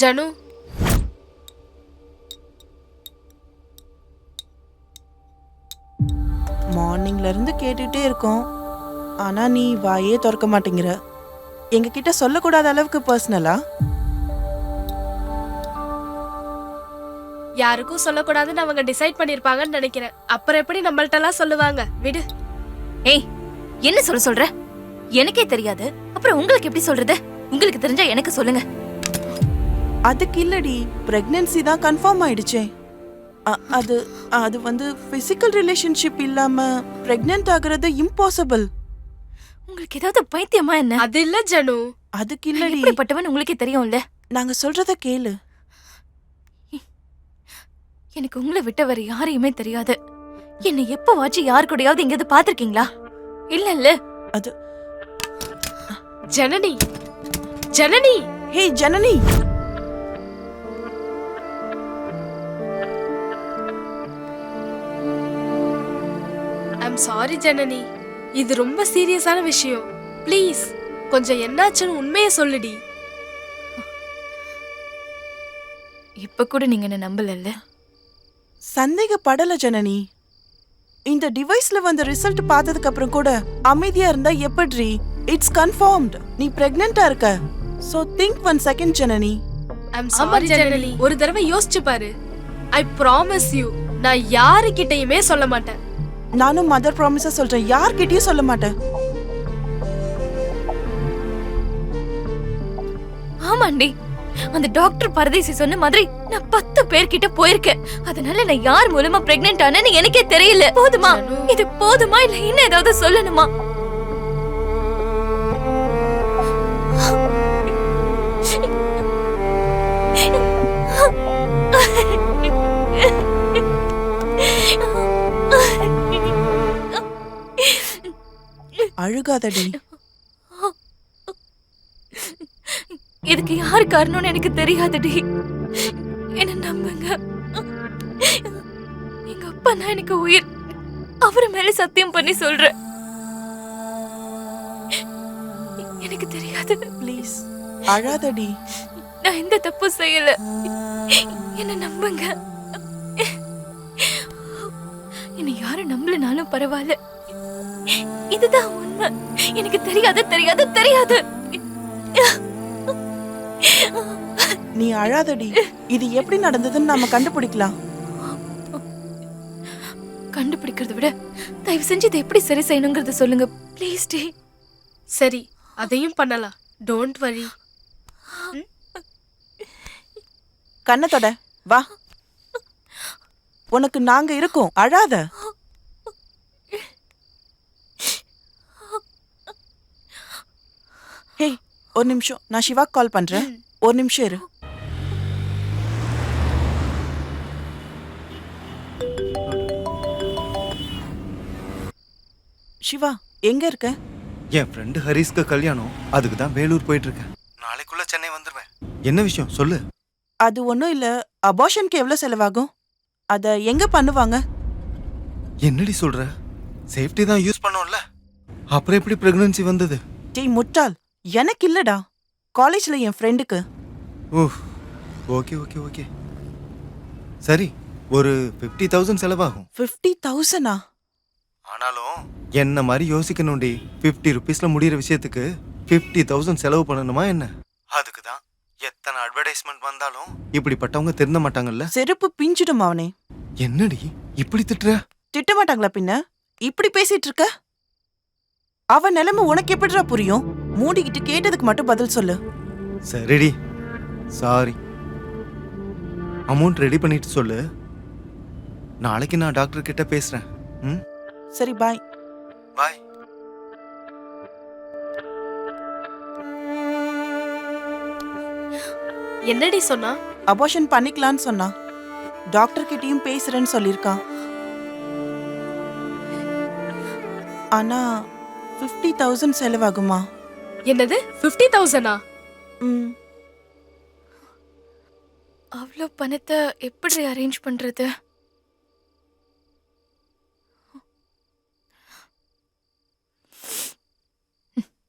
ஜனு, மார்னிங்ல இருந்து கேட்டுட்டே இருக்கோம், ஆனா நீ வாயே திறக்க மாட்டேங்கிற. எங்க கிட்ட சொல்லக்கூடாத அளவுக்கு பர்சனலா? யாருக்கும் சொல்லக்கூடாதுன்னு அவங்க டிசைட் பண்ணிருப்பாங்கன்னு நினைக்கிறேன். அப்புறம் எப்படி நம்மள்ட்ட எல்லாம் சொல்லுவாங்க? விடு. ஏய், என்ன சொல்ற? எனக்கே தெரியாது, அப்புறம் உங்களுக்கு எப்படி சொல்றது? உங்களுக்கு தெரிஞ்சா எனக்கு சொல்லுங்க. அதுக்கு இல்லடி, பிரெக்னன்சி தான் கன்ஃபார்ம் ஆயிடுச்சே. அது அது வந்து பிசிக்கல் ரிலேஷன்ஷிப் இல்லாம பிரெக்னன்ட் ஆகுறது இம்பாசிபிள். உங்களுக்கு ஏதாவது பைத்தியமா என்ன? அது இல்ல ஜனு. அதுக்கு இல்லடி, எப்படிப்பட்டவன் உங்களுக்கே தெரியும்ல. நாங்க சொல்றத கேளு. எனக்கு உங்களை விட்ட வேற யாரையுமே தெரியாது. என்னை எப்பவாச்சும் யார் கூடயாவது எங்கேயாவது பாத்திருக்கீங்களா? இல்ல. அது ஜனனி, ஜனனி, ஹே ஜனனி, ஐம் சாரி ஜனனி. இது ரொம்ப சீரியஸான விஷயம். ப்ளீஸ் கொஞ்சம் என்னாச்சுன்னு உண்மையை சொல்லுடி. இப்ப கூட நீங்க என்ன நம்பலல்ல? சந்தேகப்படல ஜனனி. இந்த டிவைஸ்ல வந்த ரிசல்ட் பார்த்ததுக்கு அப்புறம் கூட அமைதியா இருந்தா எப்படி? It's confirmed. நீ பிரெக்னன்ட்டா இருக்க. So think 1 second Janani. I'm sorry Janani. ஒரு தடவை யோசிச்சு பாரு. ஐ ப்ராமிஸ் யூ, நான் யாருக்கிட்டயுமே சொல்ல மாட்டேன். நானும் மதர் ப்ராமிஸா சொல்றேன், யார்கிட்டயும் சொல்ல மாட்டேன். ஆமாண்டி, அந்த டாக்டர் பரதேசி சொன்ன மாதிரி நான் 10 பேர்கிட்ட போயிருக்கேன். அதனால நான் யார் மூலமா பிரெக்னன்ட் ஆனேன்னு எனக்கே தெரியல. போதுமா? இது போதுமா இல்ல இன்னும் ஏதாவது சொல்லணுமா? அழுகாதடி. இதுக்கு யார் காரணம்னு எனக்கு தெரியாதுடி. என்ன நம்புங்க. எங்க அப்பா தான் எனக்கு உயிர். அவரு மேல சத்தியம் பண்ணி சொல்றேன். எனக்கு தெரியாது. ப்ளீஸ் அழாதடி. நான் எந்த தப்பும் செய்யல. என்ன நம்புங்க. என்னை யாரும் நம்பலனாலும் பரவாயில்ல. இதுதான் உண்மை. எனக்கு தெரியாது. நீ அழாதடி. இது எப்படி நடந்ததுன்னு நாம கண்டுபிடிக்கலாம். கண்டுபிடிக்கிறத விட தயவு செஞ்சு இதை எப்படி சரி செய்யணுங்கிறத சொல்லுங்க ப்ளீஸ் டே. சரி, அதையும் பண்ணலாம். Don't worry. கண்ணத்தோட வா, உனக்கு நாங்க இருக்கோம். அழாத. ஹே, ஒரு நிமிஷம், நான் சிவா கால் பண்றேன். ஒரு நிமிஷம் இரு. சிவா எங்க இருக்க? என் ஃப்ரெண்டு ஹரிஸ்க்கு கல்யாணம், அதுக்கு தான் வேலூர் போயிட்டு இருக்கேன். நாளைக்குள்ள சென்னை வந்துருவேன். என்ன விஷயம் சொல்லு. அது ஒன்றும் இல்ல. அபார்ஷனுக்கு எவ்வளவு செலவாகும்? அத எங்க பண்ணுவாங்க? என்னடி சொல்ற? சேஃப்டி தான் யூஸ் பண்ணோம்ல, அப்புறம் எப்படி பிரெக்னன்சி வந்தது? டேய் முட்டாள், எனக்கு இல்லடா, காலேஜ்ல என் ஃப்ரெண்டுக்கு. ஓஹ், ஓகே. சரி, ஒரு 50,000 செலவாகும். 50,000-ஆ? ஆனாலும் என்ன மாதிரி யோசிக்கணும்டி. 50 ருபீஸ்ல முடியிற விஷயத்துக்கு 50,000 செலவு பண்ணணுமா என்ன? அதுக்கு தான் எத்தனை அட்வர்டைஸ்மெண்ட் வந்தாலும் இப்படிப்பட்டவங்க திருந்த மாட்டாங்கல்ல. செருப்பு பிஞ்சிடும் அவனே. என்னடி இப்படி திட்டுற? திட்ட மாட்டாங்களா பின்ன? இப்படி பேசிட்டு இருக்க? அவன் நிலைமை உனக்கு எப்படிடா புரியும்? மூடிக்கிட்டு கேட்டதுக்கு மட்டும் பதில் சொல்லு. சரிடி, சாரி. அமௌண்ட் ரெடி பண்ணிட்டு சொல்லு. நாளைக்கு நான் டாக்டர் கிட்ட பேசுறேன். ம், சரி, பாய். பாய். என்னடி சொன்னா? அபார்ஷன் பண்ணிக்கலான்னு சொன்னா. டாக்டர் கிட்டயும் பேசுறேன்னு சொல்லிருக்கான். ஆனா 50,000 செலவாகுமா? என்னது 50,000-ஆ? ம். அவ்வளோ பணத்தை எப்படி அரேஞ்ச் பண்றது?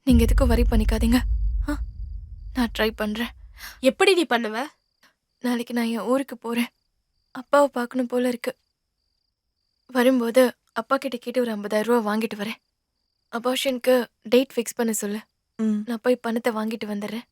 நீங்க எதுக்கும் வரி பண்ணிக்காதீங்க. நான் ட்ரை பண்றேன். எப்படி நீ பண்ணுவ? நாளைக்கு நான் என் ஊருக்கு போறேன். அப்பாவை பார்க்கணும் போல இருக்கு. வரும்போது அப்பா கிட்ட கேட்டு ஒரு 50,000 ரூபா வாங்கிட்டு வரேன். அபார்ஷனுக்கு டேட் ஃபிக்ஸ் பண்ண சொல்லு. ம். நான் போய் பணத்தை வாங்கிட்டு வந்துடுறேன்.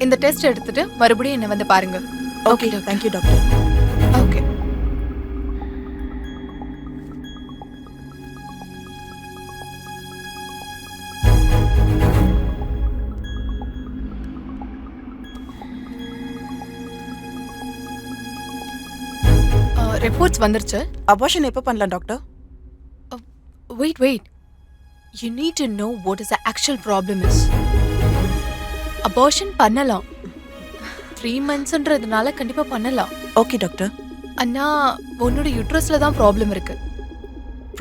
இந்த டெஸ்ட் எடுத்துட்டு மறுபடியும் என்ன வந்து பாருங்க. Okay, thank you doctor. Okay. Reports வந்துருச்சு. அபார்ஷன் எப்போ பண்ணலாம் doctor? Wait. You need to know what is the actual problem is. Abortion பண்ணலாம். 3 monthsன்றதுனால கண்டிப்பா பண்ணலாம். Okay doctor. அண்ணா உன்னோட யூட்ரஸ்ல தான் ப்ராப்ளம் இருக்கு.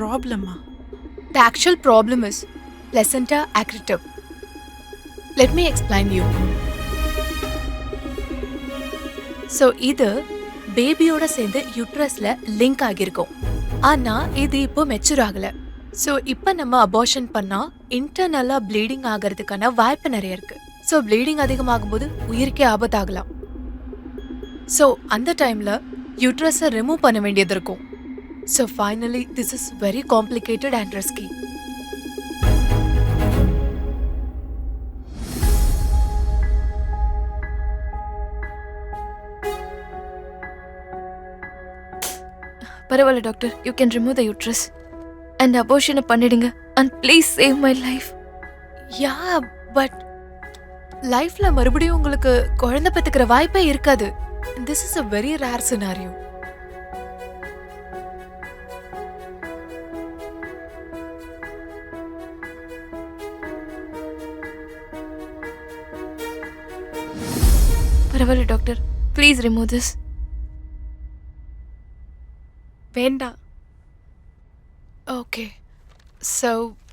ப்ராப்ளமா? The actual problem is placenta accretum. Let me explain you. So இது பேபியோட சேர்ந்து யூட்ரஸ்ல லிங்க் ஆகியிருக்கும். ஆனா இது இப்போ மெச்சூர் ஆகல. ஸோ இப்போ நம்ம அபார்ஷன் பண்ணா இன்டர்னலா ப்ளீடிங் ஆகிறதுக்கான வாய்ப்பு நிறைய இருக்கு. ஸோ ப்ளீடிங் அதிகமாகும்போது உயிருக்கே ஆபத்தாகலாம். ஸோ அந்த டைம்ல யூட்ரஸை ரிமூவ் பண்ண வேண்டியது இருக்கும். So finally this is very complicated and risky. பரவாயில்ல doctor, you can remove the uterus and அபார்ஷனை பண்ணிடுங்க and please save my life. Yeah but லைஃப்ல மறுபடியும் உங்களுக்கு குழந்தை பெத்துக்கிற வாய்ப்பே இருக்காது. This is a very rare scenario. பரவாயில்ல டாக்டர், ப்ளீஸ் ரிமூவ் திஸ். வேண்டாம். ஓகே. ஸோ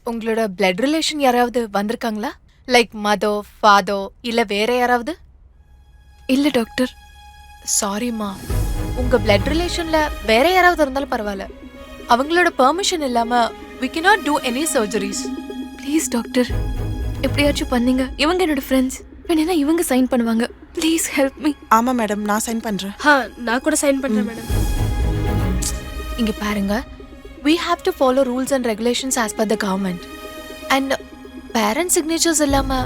உங்களோட பிளட் ரிலேஷன் யாராவது வந்திருக்காங்களா? லைக் மதோ ஃபாதோ இல்லை வேற யாராவது? இல்லை டாக்டர். சாரிம்மா, உங்க பிளட் ரிலேஷன்ல வேற யாராவது இருந்தாலும் பரவாயில்ல. அவங்களோட பெர்மிஷன் இல்லாம we cannot do any surgeries. Please doctor, எப்படியாச்சும் பண்ணீங்க. இவங்க என்னோட ஃப்ரெண்ட்ஸ், வேணா இவங்க சைன் பண்ணுவாங்க. Please help me. ஆமா மேடம், நான் சைன் பண்றேன். நான் கூட சைன் பண்றேன் மேடம். இங்க பாருங்க, we have to follow rules and regulations as per the government. And parent signatures இல்லாம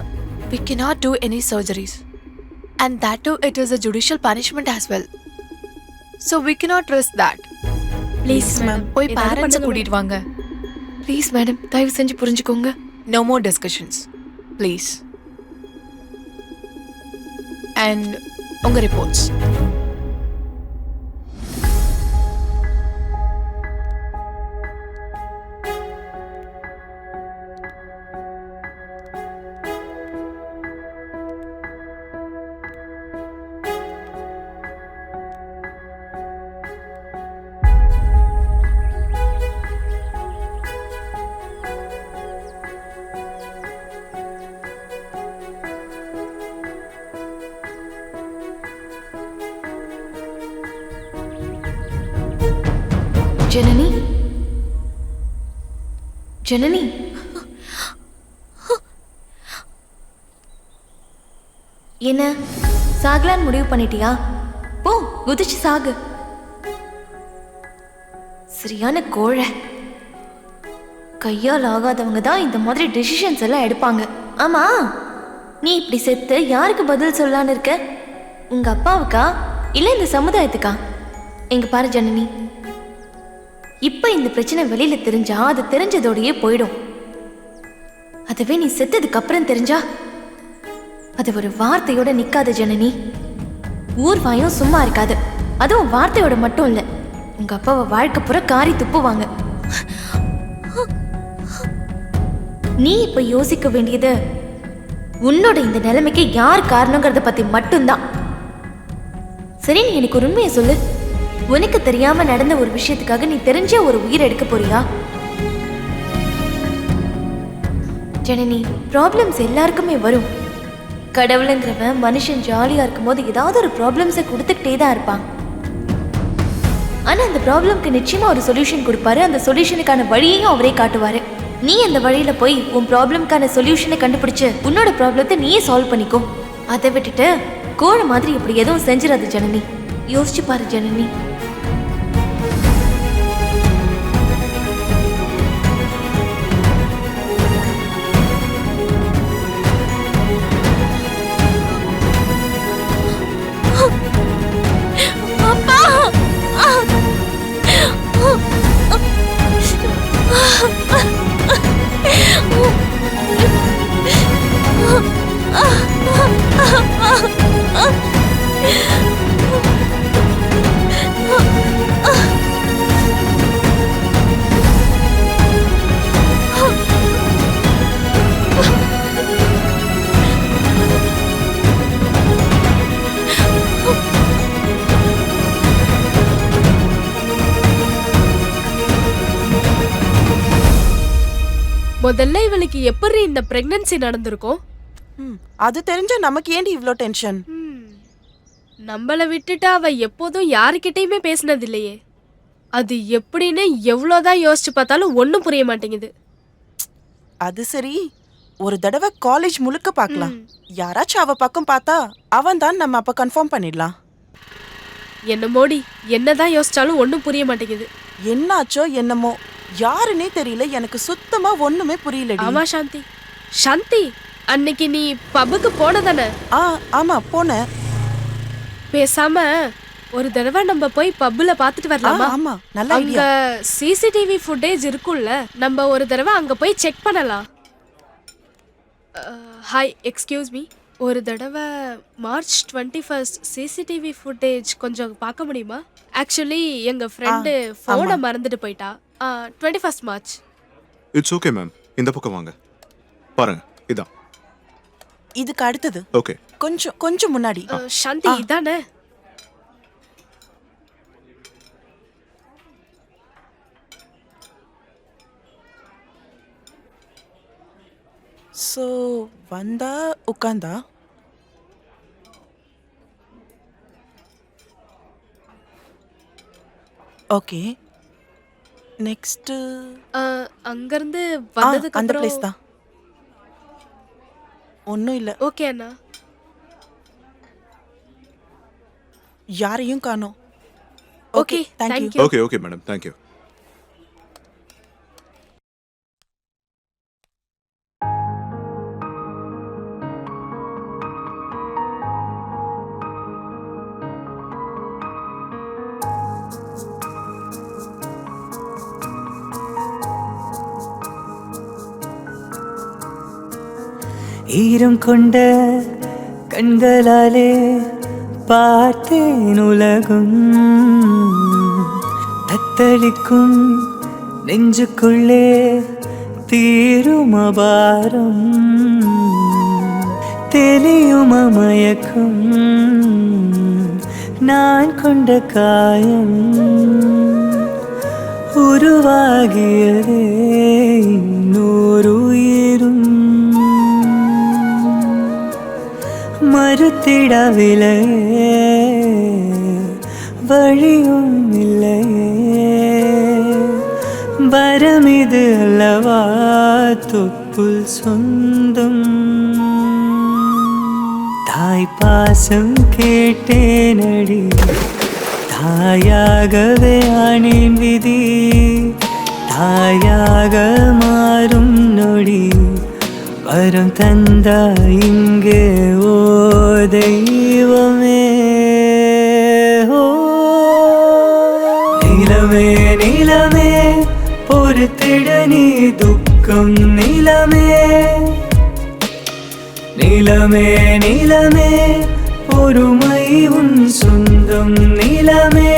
we cannot do any surgeries. And that too, it is a judicial punishment as well. So we cannot risk that. Please ma'am, போய் parents கூட்டிட்டு வாங்க. ப்ளீஸ் மேடம், தயவு செஞ்சு புரிஞ்சுக்கோங்க. No more discussions, please. And உங்க reports. ஜனனி, ஜனனி, என்ன சாகலான்னு முடிவு பண்ணிட்டியா? போ, குதிச்சு சாகு. சரியான கோழை. கையால் ஆகாதவங்க தான் இந்த மாதிரி டெசிஷன்ஸ் எல்லாம் எடுப்பாங்க. ஆமா, நீ இப்படி செத்து யாருக்கு பதில் சொல்லலான்னு இருக்க? உங்க அப்பாவுக்கா இல்ல இந்த சமுதாயத்துக்கா? எங்க பாரு ஜனனி, இப்ப இந்த பிரச்சனை வெளியில தெரிஞ்சா அது தெரிஞ்சதோடயே போயிடும். அதுவே நீ செத்ததுக்கு அப்புறம் தெரிஞ்சா அது ஒரு வார்த்தையோட நிக்காது ஜனனி. ஊர்வாயும் சும்மா இருக்காது. அதுவும் வார்த்தையோட மட்டும் இல்ல, உங்க அப்பாவை வாழ்க்கை புற காரி துப்புவாங்க. நீ இப்ப யோசிக்க வேண்டியது உன்னோட இந்த நிலைமைக்கு யார் காரணங்கிறத பத்தி மட்டும்தான். சரி, நீ எனக்கு ஒரு உண்மையை சொல்லு. உனக்கு தெரியாம நடந்த ஒரு விஷயத்துக்காக நீ தெரிஞ்ச ஒரு உயிரை எடுக்க போறியா? ஜனனி, ப்ராப்ளம்ஸ் எல்லாருக்குமே வரும். கடவுளுங்கிறவன் மனுஷன் ஜாலியா இருக்கும் போது ஏதாவது ஒரு ப்ராப்ளம்ஸை கொடுத்துக்கிட்டே தான் இருப்பான். ஆனா அந்த ப்ராப்ளம்க்கு நிச்சயமா ஒரு சொல்யூஷன் கொடுப்பாரு. அந்த சொல்யூஷனுக்கான வழியையும் அவரே காட்டுவாரு. நீ அந்த வழியில போய் உன் ப்ராப்ளம்க்கான சொல்யூஷனை கண்டுபிடிச்சு உன்னோட ப்ராப்ளத்தை நீயே சால்வ் பண்ணிக்கோ. அதை விட்டுட்டு கோழை மாதிரி இப்படி எதுவும் செஞ்சிடாது ஜனனி. யோசிச்சு பாரு ஜனனி. முதல்ல இவளுக்கு எப்படி இந்த பிரெக்னன்சி நடந்திருக்கும்? அது தெரிஞ்சா நமக்கு ஏண்டி இவ்ளோ டென்ஷன்? நம்மள விட்டுட்டு அவ எப்போதும் யாருக்கிட்டயுமே பேசினது இல்லையே. அது எப்படின்னு எவ்வளோதான் யோசிச்சு பார்த்தாலும் ஒன்றும் புரிய மாட்டேங்குது. அது சரி, ஒரு தடவை காலேஜ் முழுக்க பார்க்கலாம். யாராச்சும் அவ பக்கம் பார்த்தா அவன் தான் நம்ம அப்ப கன்ஃபார்ம் பண்ணிடலாம். என்ன மோடி, என்னதான் யோசிச்சாலும் ஒன்றும் புரிய மாட்டேங்குது. என்னாச்சோ என்னமோ யாருன்னே தெரியல, எனக்கு சுத்தமா ஒண்ணுமே புரியலடி. ஆமா சாந்தி. சாந்தி, அன்னைக்கு நீ பப்புக்கு போனதானே? ஆமா போனேன். பேசாம ஒரு தடவை நம்ம போய் பப்புல பாத்துட்டு வரலாமா? ஆமா, நல்ல அங்க சிசிடிவி ஃபுட்டேஜ் இருக்குல்ல, நம்ம ஒரு தடவை அங்க போய் செக் பண்ணலாம். Hi, excuse me. ஒரு தடவை மார்ச் 21 சிசிடிவி ஃபுட்டேஜ் கொஞ்சம் பார்க்க முடியுமா? ஆக்சுவலி எங்க ஃப்ரெண்டு ஃபோனை மறந்துட்டு போயிட்டா. 21 மார்ச். இட்ஸ் ஓகே மேம், இந்த பக்கம் வாங்க பாருங்க. இதான் இதுக்கு அடுத்தது. ஓகே, கொஞ்சம் முன்னாடி. சாந்தி, இதானே? சோ வந்தா உட்கார்ந்தா. ஓகே, நெக்ஸ்ட் அங்க இருந்து வந்ததுக்கு அந்த அப்புறம் பிளேஸ் தான். ஒன்னும் இல்ல. ஓகே அண்ணா. யாரையும் காணோம். Okay, thank you. Thank you. Okay okay madam, thank you. ஈரம் கொண்ட கண்களாலே பார்த்தேன் உலகம், தத்தளிக்கும் நெஞ்சுக்குள்ளே தீரும் அபாரம், தெளியும் மயக்கம் நான் கொண்ட காயம், உருவாகியதே இன்னொரு உயிரும், மறுத்திடவில்லையே வழியும் இல்லையே, வரமிது அல்லவா தொப்புள் சொந்தம், தாய் பாசம் கேட்டேனடி, தாயாகவே ஆனேன் விதி, தாயாக மாறும் நொடி வரம் தந்தா இங்கே ஓ தெய்வமே. நிலமே நிலமே பொறுத்திட நீ துக்கம், நிலமே நிலமே நிலமே பொறுமை உன் சொந்தம், நிலமே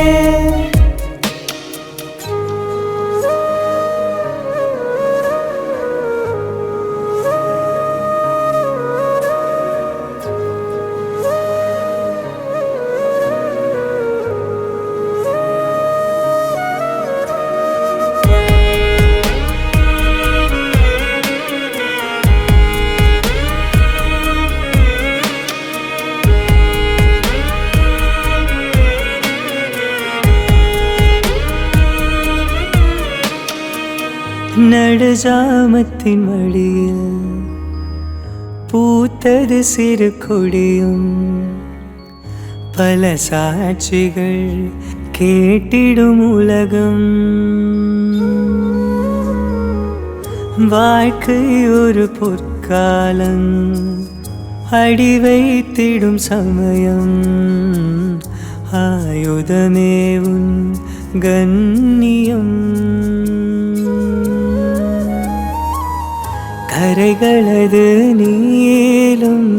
நடுஜாமத்தின் மடியில் பூத்தது சிறு கொடியும், பல சாட்சிகள் கேட்டிடும் உலகம், வாழ்க்கை ஒரு பொற்காலம் அடி வைத்திடும் சமயம், ஆயுதமே உன் கண்ணியம், கரைகளது நீளும்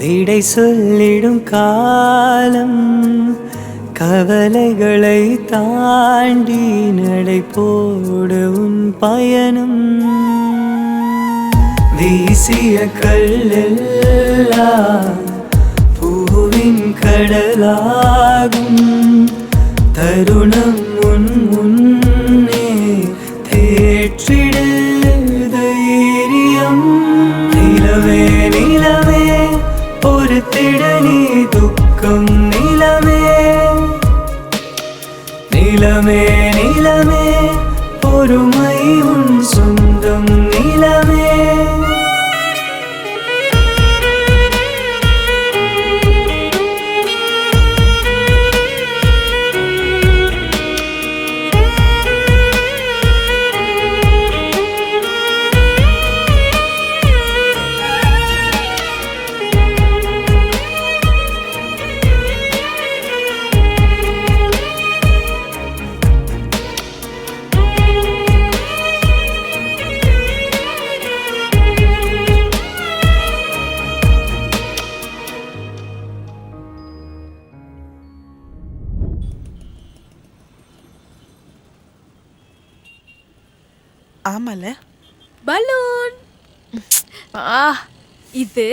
விடை சொல்லிடும் காலம், கவலைகளை தாண்டி நடை போடு உன் பயணம், வீசிய கல்லெல்லாம் பூவின் கடலாகும், தருணம் உன் முன்னே தேற்றிட நிலமே நிலமே பொறுமை உன் சொந்தம் நிலமே. ஆமால பலூன் இது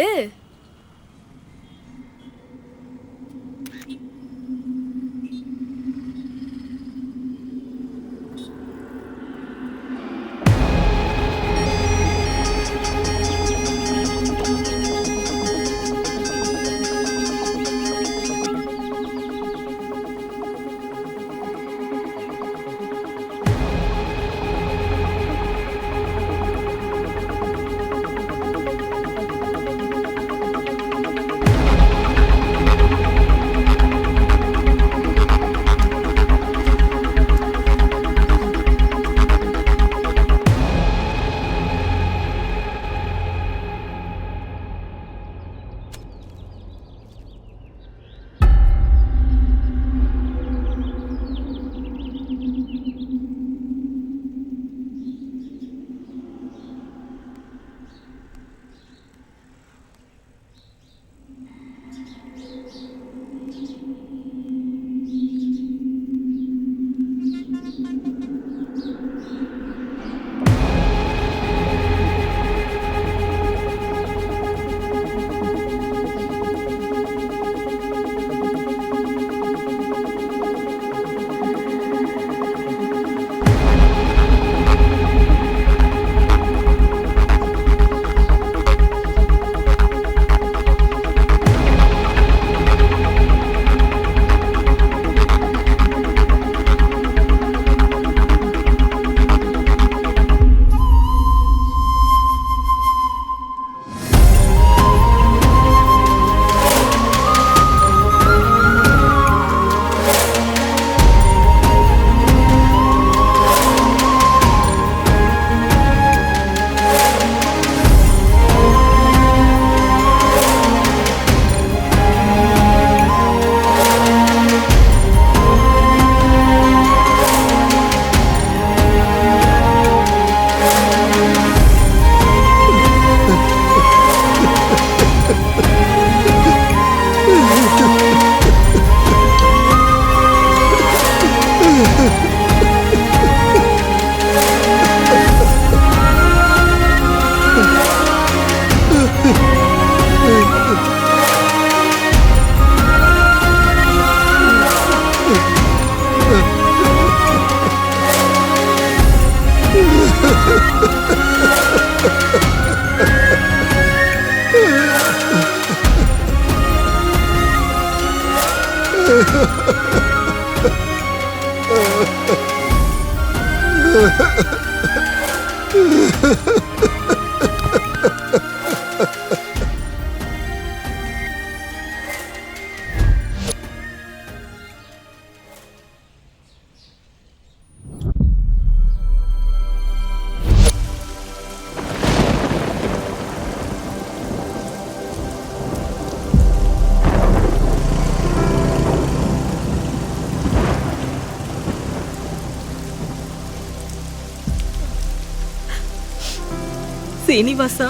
சீனிவாசா,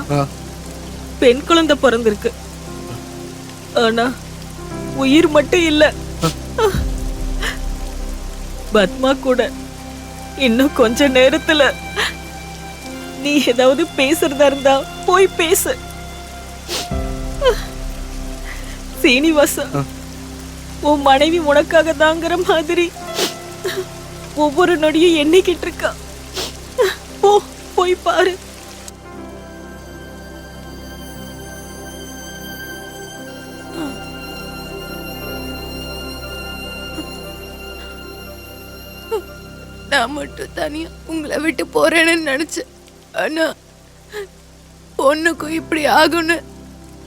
பெண் குழந்தை பிறந்திருக்கு. ஆனா உயிர் மட்டும் இல்ல. பத்மா கூட இன்னும் கொஞ்ச நேரத்துல நீ ஏதாவது பேசுறதா இருந்தா போய் பேசு. சீனிவாசா, உன் மனைவி உனக்காக தாங்கிற மாதிரி ஒவ்வொரு நொடியும் எண்ணிக்கிட்டு இருக்கா. போய் பாரு. நான் மட்டும் தனியா உங்களை விட்டு போறேன்னு நினைச்சேன். ஆனா பொண்ணுக்கும் இப்படி ஆகும்னு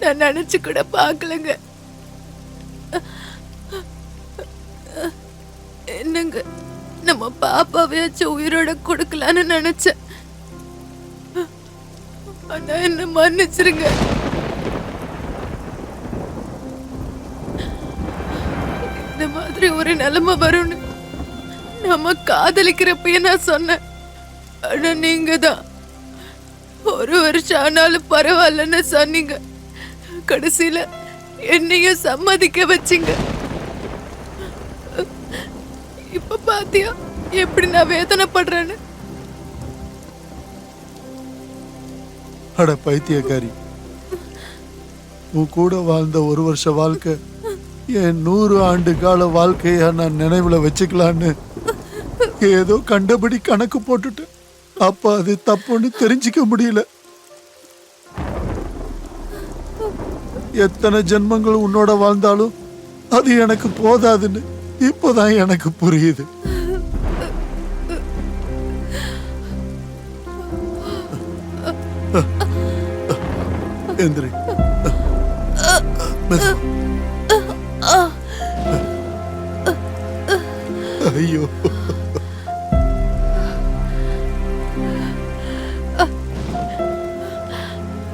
நான் நினைச்சு கூட பார்க்கலங்க. என்னங்க, நம்ம பாப்பாவையாச்சும் உயிரோட கொடுக்கலான்னு நினைச்சேன். ஆனா என்ன மன்னிச்சிருங்க. இந்த மாதிரி ஒரு நிலைமை வரும்னு நம்ம காதலிக்கிறப்பயே நான் சொன்னேன். ஆனா நீங்க தான் 1 வருஷம் ஆனாலும் பரவாயில்லன்னு சொன்னீங்க. கடைசியில என்னையும் சம்மதிக்க வச்சிங்க. இப்ப பாத்தியா எப்படி நான் வேதனைப்படுறேன்னு. அட பைத்தியக்காரி, உன் கூட வாழ்ந்த 1 வருஷ வாழ்க்கை என் 100 ஆண்டு கால வாழ்க்கையா நான் நினைவுல வச்சுக்கலான்னு ஏதோ கண்டபடி கணக்கு போட்டுட்டேன். அப்ப அது தப்புன்னு தெரிஞ்சுக்க முடியல. எத்தனை ஜென்மங்கள் உன்னோட வாழ்ந்தாலும் அது எனக்கு போதாதுன்னு இப்போதான் எனக்கு புரியுது. எந்திரி. ஐயோ,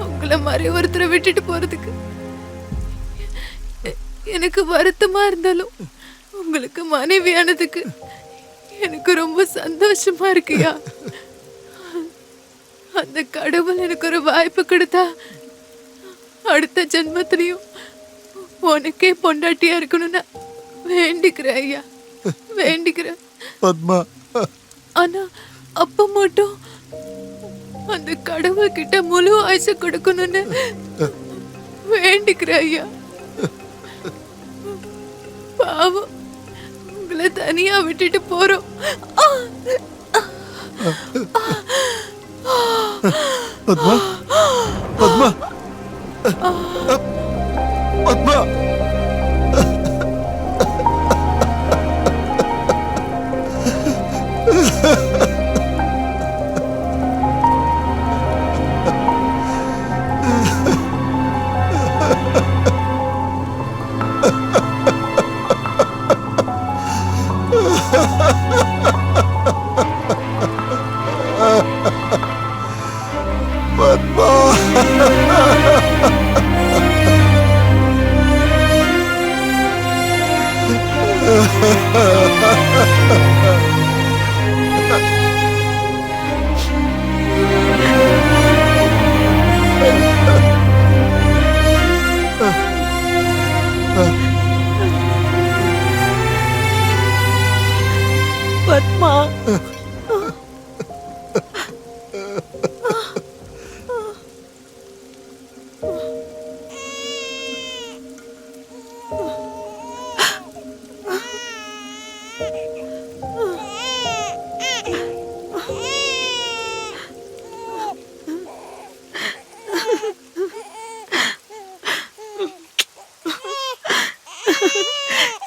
உங்களை மாதிரி ஒருத்தரை விட்டுட்டு போறதுக்கு எனக்கு வருத்தமா இருந்தாலும் உங்களுக்கு மனைவியானதுக்கு எனக்கு ரொம்ப சந்தோஷமா இருக்குயா. அந்த கடவுள் எனக்கு ஒரு வாய்ப்பு கொடுத்தா அடுத்த ஜென்மத்திலையும் உனக்கே பொண்டாட்டியா இருக்கணும்னு வேண்டிக்கிறேன் ஐயா, வேண்டிக்கிறேன். பத்மா, ஆனா அப்ப மட்டும் அந்த கடவுள் கிட்ட முழு ஆயுசு கொடுக்கணும்னு வேண்டிக்கிறேன் ஐயா. பாவம், உங்களை தனியா விட்டுட்டு போறோம். பத்மா, பத்மா, பத்மா. பத்மா,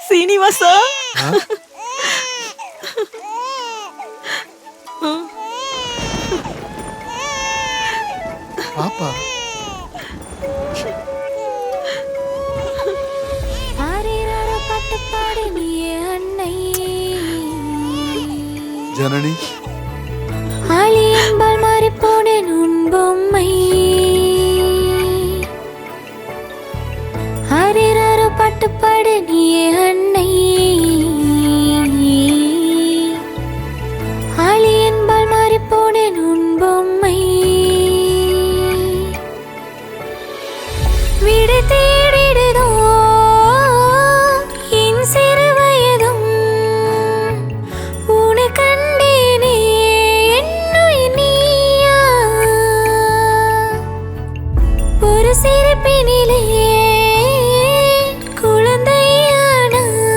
சீனிவாசா, பாப்பா, ஆரிராரோ பாட்டு பாடு நீயே அன்னை. ஜனனி, ஆளி என்பால் மாறி போனேன் உன் பொம்மை. ஆரிராரோ பாட்டு பாடு நீயே அன்னை. ஆளி என்பால் மாறி போனேன் உன் பொம்மை. விடை தேடிடுதோ என் சிறு வயதும். உன்னை கண்டேனே என்னுயிர் நீயா. ஒரு சிரிப்பினிலே குழந்தையானாய்.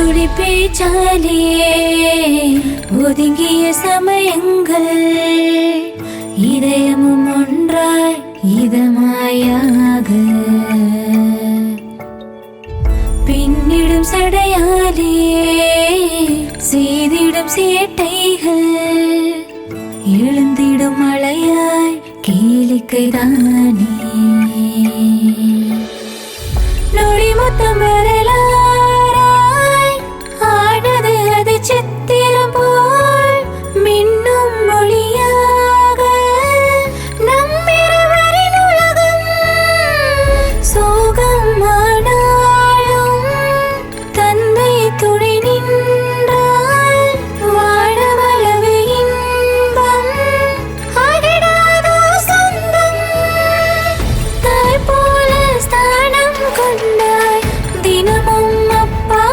துளி பேச்சாலே ஒதுங்கிய சமயங்கள் இதயமும் ஒன்றாய் இதமாயாக பின்னிடும் சடையாலே செய்திடும் சேட்டைகள் எழுந்திடும் மழையாய் கேளிக்கைதானே நொடி மொத்தம் வரலாறாய் ஆனது அது சித்திரம் போல் மின்னும் மொழியாக நம்மிருவரின் உலகம் சோகம் ஆனாலும் தந்தை துணை நின்றால் வாழவளவு இன்பம் அகிடாதோ சொந்தம் தாய் போல ஸ்தானம் கொண்டாய் தினமும் அப்பா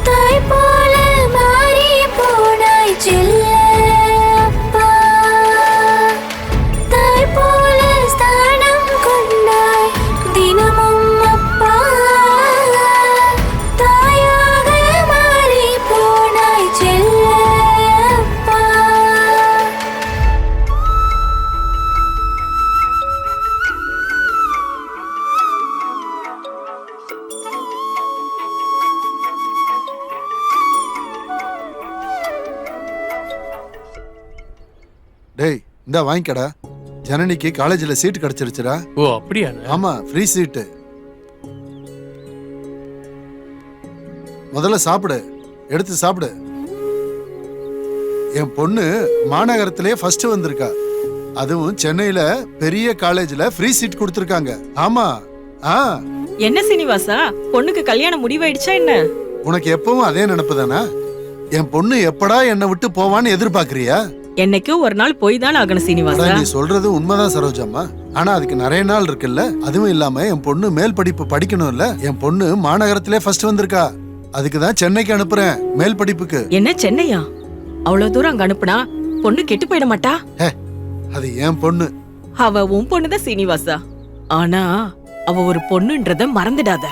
தாய் போல மாறி போனாய் செல்ல அப்பா தாய் போல ஸ்தானம் கொண்டாய் தினமும் அப்பா தாயாக மாறி போனாய் செல்ல அப்பா. டேய் இந்த வாங்கிக்கடா. ஜனனிக்கு காலேஜ்ல சீட் கிடைச்சிருச்சுடா. ஓ அப்படியாண்ணே? ஆமா, ஃப்ரீ சீட்டு. முதல்ல சாப்பிடு, எடுத்து சாப்பிடு. என் பொண்ணு மாநகரத்திலே ஃபர்ஸ்ட் வந்திருக்கா. அதுவும் சென்னையில பெரிய காலேஜ்ல ஃப்ரீ சீட் கொடுத்திருக்காங்க. ஆமா. ஆ, என்ன சீனிவாசா, பொண்ணுக்கு கல்யாணம் முடிவாயிடுச்சா என்ன? உனக்கு எப்பவும் அதே நினைப்பு தானே? என் பொண்ணு எப்படா என்னை விட்டு போவான்னு எதிர்பார்க்கறியா? என்னைக்கும் ஒரு நாள் போய் தான் ஆகணும் சீனிவாசா. நீ சொல்றது உண்மைதான் சரோஜம்மா. ஆனா அதுக்கு நிறைய நாள் இருக்குல்ல. அதுவும் இல்லாம என் பொண்ணு மேல் படிப்பு படிக்கணும்ல. என் பொண்ணு மாநகரத்திலே ஃபர்ஸ்ட் வந்திருக்கா. அதுக்கு தான் சென்னைக்கு அனுப்புறேன் மேல் படிப்புக்கு. என்ன சென்னையா? அவ்வளவு தூரம் அங்க அனுப்புனா பொண்ணு கெட்டு போயிட மாட்டா? அது என் பொண்ணு. அவ உன் பொண்ணுதான் சீனிவாசா. ஆனா அவ ஒரு பொண்ணுன்றத மறந்துடாத.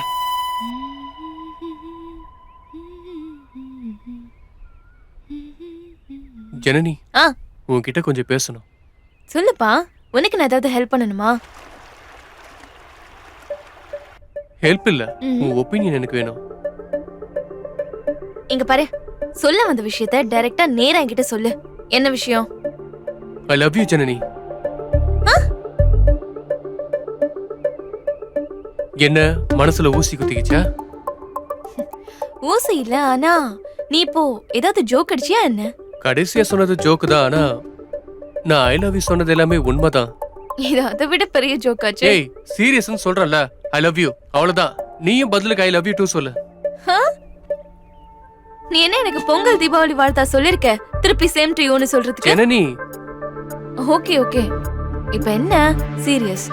ஜனனி, ஆ உன்கிட்ட கொஞ்சம் பேசணும். சொல்லுப்பா, உனக்கு நான் ஏதாவது ஹெல்ப் பண்ணணுமா? ஹெல்ப் இல்ல, உன் ஒப்பீனியன் எனக்கு வேணும். இங்க பாரு, சொல்ல வந்த விஷயத்த டைரக்டா நேரா என்கிட்ட சொல்லு. என்ன விஷயம்? ஐ லவ் யூ ஜனனி. என்ன மனசுல ஊசி குத்திக்கிச்சா? ஊசி இல்ல, ஆனா நீ இப்போ ஏதாவது ஜோக் அடிச்சியா என்ன? கடைசியா சொன்னது ஜோக்கு தான், ஆனா நான் ஐ லவ் யூ சொன்னது எல்லாமே உண்மைதான். இது அதை விட பெரிய ஜோக்காச்சு. ஏய், சீரியஸ்னு சொல்றல, ஐ லவ் யூ, அவ்வளவுதான். நீயும் பதிலுக்கு ஐ லவ் யூ டூ சொல்லு. நீ என்ன எனக்கு பொங்கல் தீபாவளி வாழ்த்தா சொல்லிருக்க, திருப்பி சேம் டு யூன்னு சொல்றதுக்கு? என்ன நீ? ஓகே ஓகே, இப்ப என்ன சீரியஸ்?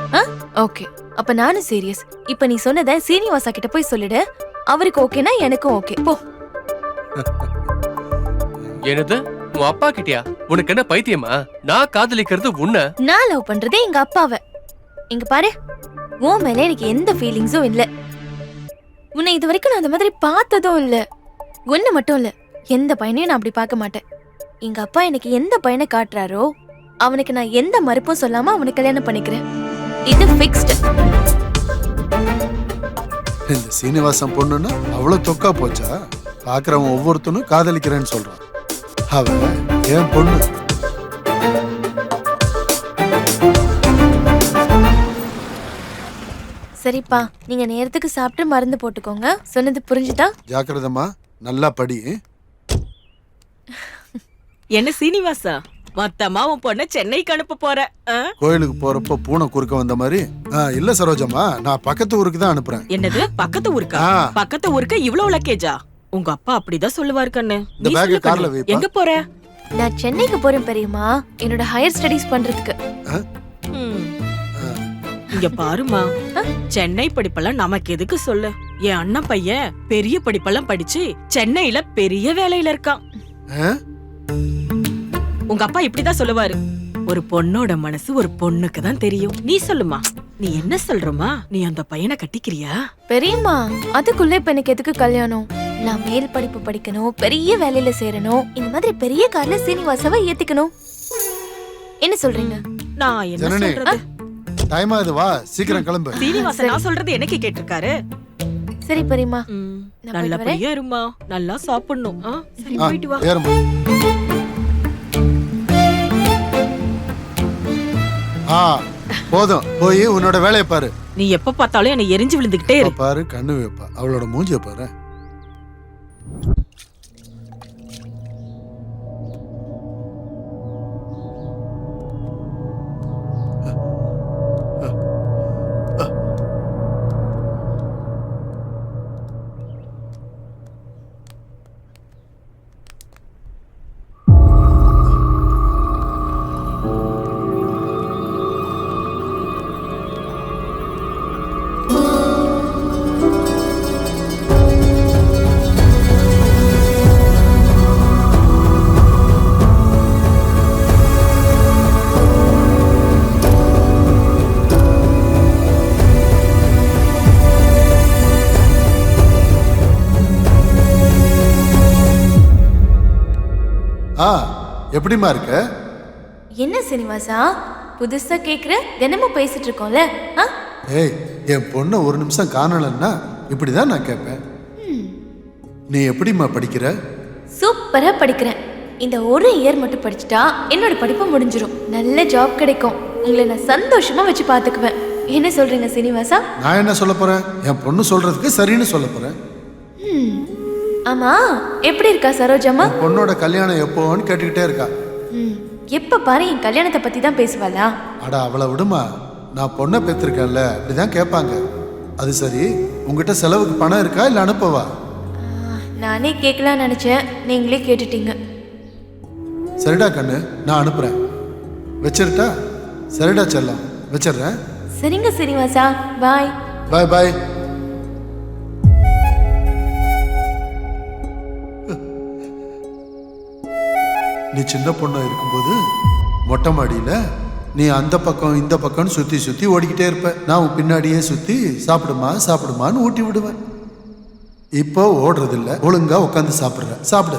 ஓகே, அப்ப நானும் சீரியஸ். இப்ப நீ சொன்னதை சீனிவாசா கிட்ட போய் சொல்லிடு. அவருக்கு ஓகேனா எனக்கும் ஓகே. போ. என்னது, உன் அப்பா கிட்டயா? உனக்கு என்ன பைத்தியமா? நான் காதலிக்கிறது உன்ன. நான் லவ் பண்றதே எங்க அப்பாவை. இங்க பாரு, உன் மேல எனக்கு எந்த ஃபீலிங்ஸும் இல்ல. உன்னை இது வரைக்கும் நான் அந்த மாதிரி பார்த்ததும் இல்ல. ஒண்ணு மட்டும் இல்ல, எந்த பையனையும் நான் அப்படி பார்க்க மாட்டேன். எங்க அப்பா எனக்கு எந்த பையனை காட்டுறாரோ அவனுக்கு நான் எந்த மறுப்பும் சொல்லாம அவனுக்கு கல்யாணம் பண்ணிக்கிறேன். இது ஃபிக்ஸ்டு. இந்த சீனிவாசன் பொண்ணுன்னா அவ்வளவு தொக்கா போச்சா? பாக்குறவன் ஒவ்வொருத்தனும் காதலிக்கிறேன்னு சொல்றான். அவ என் பொண்ணு. சரிப்பா, நீங்க நேரத்துக்கு சாப்பிட்டு மருந்து போட்டுக்கோங்க. சொன்னது புரிஞ்சுதா? ஜாக்கிரதமா, நல்லா படி. என்ன சீனிவாசா, மொத்தமா உன் பொண்ண சென்னைக்கு அனுப்ப போற? கோயிலுக்கு போறப்ப பூனை குறுக்க வந்த மாதிரி. இல்ல சரோஜம்மா, நான் பக்கத்து ஊருக்கு தான் அனுப்புறேன். என்னது, பக்கத்து ஊருக்கா? பக்கத்து ஊருக்கு இவ்வளவு லக்கேஜா? உங்க அப்பா அப்படிதான் சொல்லுவாரு கண்ணு. இந்த பேக் கார்ல வைப்பா. எங்க போற? நான் சென்னைக்கு போறேன் பெரியம்மா, என்னோட ஹையர் ஸ்டடீஸ் பண்றதுக்கு. இங்க பாருமா, சென்னை படிப்பெல்லாம் நமக்கு எதுக்கு சொல்லு? என் அண்ணன் பையன் பெரிய படிப்பெல்லாம் படிச்சு சென்னையில பெரிய வேலையில இருக்கான். உங்க அப்பா இப்படிதான் சொல்லுவாரு. ஒரு பொண்ணோட மனசு ஒரு பொண்ணுக்கு தான் தெரியும். நீ சொல்லுமா. நீ என்ன சொல்றமா? நீ அந்த பையனை கட்டிக்கிறியா? பெரியம்மா அதுக்குள்ள இப்ப எனக்கு எதுக்கு கல்யாணம்? நான் மேல் படிப்பு படிக்கணும், பெரிய வேலையில சேரணும், இந்த மாதிரி பெரிய கார்ல சீனிவாசவை ஏத்திக்கணும். என்ன சொல்றீங்க? நான் என்ன ஜனனி. சொல்றது? டைம் ஆகுது, வா சீக்கிரம் கிளம்பு. சீனிவாசன் நான் சொல்றது எனக்கு கேட்டிருக்காரு. சரி பெரியம்மா. நான் போயிட்டு நல்லபடியா இருமா, நல்லா சாப்பிடணும். சரி போயிட்டு வா. ஏறுமா. போதும், போய் உன்னோட வேலையை பாரு. நீ எப்ப பார்த்தாலும் என்னை எரிஞ்சு விழுந்துகிட்டே இரு. பாரு கண்ணு வைப்பா, அவளோட மூஞ்சிய பாரு. எப்படிமா இருக்க? என்ன சீனிவாசா புதுசா கேக்குற? தினமும் பேசிட்டு இருக்கோம்ல. ஏய், என் பொண்ணை ஒரு நிமிஷம் காணலன்னா இப்படிதான் நான் கேட்பேன். நீ எப்படிமா படிக்கிற? சூப்பரா படிக்கிறேன். இந்த ஒரு இயர் மட்டும் படிச்சுட்டா என்னோட படிப்பு முடிஞ்சிடும். நல்ல ஜாப் கிடைக்கும். உங்களை நான் சந்தோஷமா வச்சு பாத்துக்குவேன். என்ன சொல்றீங்க சீனிவாசா? நான் என்ன சொல்ல போறேன்? என் பொண்ணு சொல்றதுக்கு சரின்னு சொல்ல போறேன். ஆமா, எப்படி இருக்கா சரோஜம்மா? பொண்ணோட கல்யாணம் எப்போன்னு கேட்டுக்கிட்டே இருக்கா. எப்ப பாரு என் கல்யாணத்தை பத்தி தான் பேசுவாளா? அட அவளை விடுமா, நான் பொண்ணை பெற்றிருக்கேன்ல, அப்படிதான் கேட்பாங்க. அது சரி, உங்ககிட்ட செலவுக்கு பணம் இருக்கா இல்ல அனுப்பவா? நானே கேட்கலாம் நினைச்சேன், நீங்களே கேட்டுட்டீங்க. சரிடா கண்ணு, நான் அனுப்புறேன். வச்சிருட்டா? சரிடா செல்லம், வச்சிடுறேன். சரிங்க சீனிவாசா, பாய். பாய் பாய். நீ சின்ன பொண்ணா இருக்கும்போது மொட்டை மாடியில நீ அந்த பக்கம் இந்த பக்கம்னு சுத்தி சுத்தி ஓடிக்கிட்டே இருப்ப. நான் உன் பின்னாடியே சுத்தி சாப்பிடுமா சாப்பிடுமான்னு ஊட்டி விடுவேன். இப்போ ஓடுறது இல்ல, ஒழுங்கா உட்காந்து சாப்பிடுற. சாப்பிடு.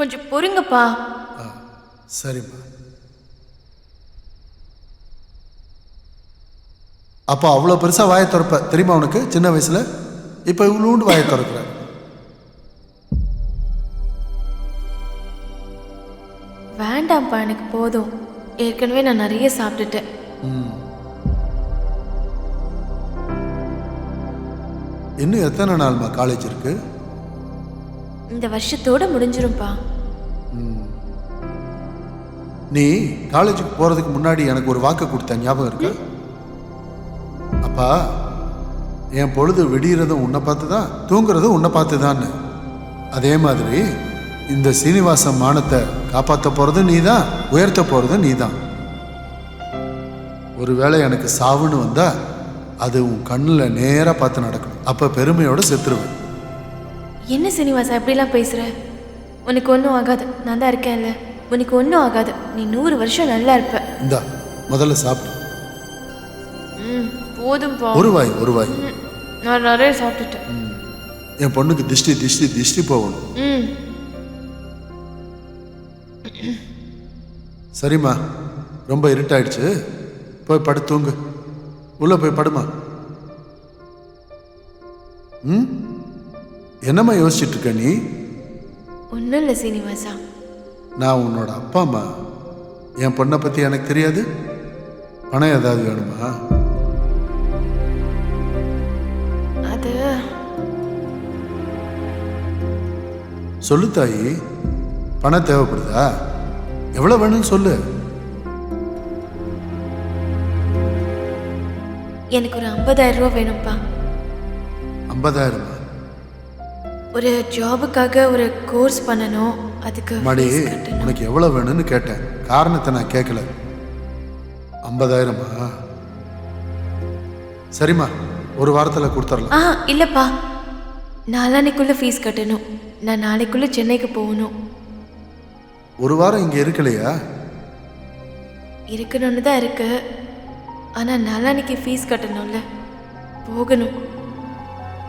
கொஞ்சம் பொறுங்கப்பா. சரிம்மா. அப்போ அவ்வளோ பெருசா வாயை திறப்ப தெரியுமா உனக்கு? சின்ன வயசுல இப்ப இவ்வளோண்டு வாயை திறக்கிற. வேண்டாம்ப்பா, எனக்கு போதும். ஏற்கனவே நான் நிறைய சாப்பிட்டுட்டேன். இன்னும் எத்தனை நாள்மா காலேஜ் இருக்கு? இந்த வருஷத்தோட முடிஞ்சிரும்பா. நீ காலேஜுக்கு போறதுக்கு முன்னாடி எனக்கு ஒரு வாக்கு கொடுத்த ஞாபகம் இருக்கு? அப்பா, என் பொழுது விடியறதும் உன்னை பார்த்து தான், தூங்குறதும் உன்னை பார்த்து தான். அதே மாதிரி இந்த சீனிவாசன் மானத்தை காப்பாற்ற போறது நீ தான், உயர்த்த போறது நீ தான். ஒருவேளை எனக்கு சாவுன்னு வந்தா அது உன் கண்ணில் நேராக பார்த்து நடக்கணும். அப்ப பெருமையோட செத்துருவேன். என்ன சீனிவாசா இப்படிலாம் பேசுற? உனக்கு ஒன்றும் ஆகாது, நான் தான் இருக்கேன்ல. உனக்கு ஒன்றும் ஆகாது, நீ 100 வருஷம் நல்லா இருப்ப. இந்தா முதல்ல சாப்பிடு. போதும்பா. ஒரு வாய் ஒரு வாய். நான் நிறைய சாப்பிட்டுட்டேன். என் பொண்ணுக்கு திஷ்டி திஷ்டி திஷ்டி போகணும். சரிம்மா, ரொம்ப இருட்டாயிடுச்சு, போய் படு தூங்கு. உள்ள போய் படுமா. என்னம்மா யோசிச்சுட்டு இருக்க நீ? ஒன்றும் இல்லை சீனிவாசா. நான் உன்னோட அப்பா அம்மா. என் பொண்ணை பத்தி எனக்கு தெரியாது? பணம் ஏதாவது வேணுமா? அது சொல்லு தாயி, பணம் தேவைப்படுதா? எவ்வளவு வேணும்னு சொல்லு. எனக்கு ஒரு 50,000 ரூபா வேணும்ப்பா. 50,000? ஒரு ஜாபுக்காக ஒரு கோர்ஸ் பண்ணணும், அதுக்கு மடி, fees கட்டணும். உனக்கு எவ்வளவு வேணும்னு கேட்டேன், காரணத்தை நான் கேட்கல. 50,000? சரிம்மா, ஒரு வாரத்தில் கொடுத்துடலாம். இல்லப்பா, நாளான்னைக்குள்ள ஃபீஸ் கட்டணும். நான் நாளைக்குள்ள சென்னைக்கு போகணும். ஒரு வாரம் இங்க இருக்கலையா? இருக்கணும்னு தான் இருக்கு. ஆனா நாளான்னைக்கு ஃபீஸ் கட்டணும்ல, போகணும்.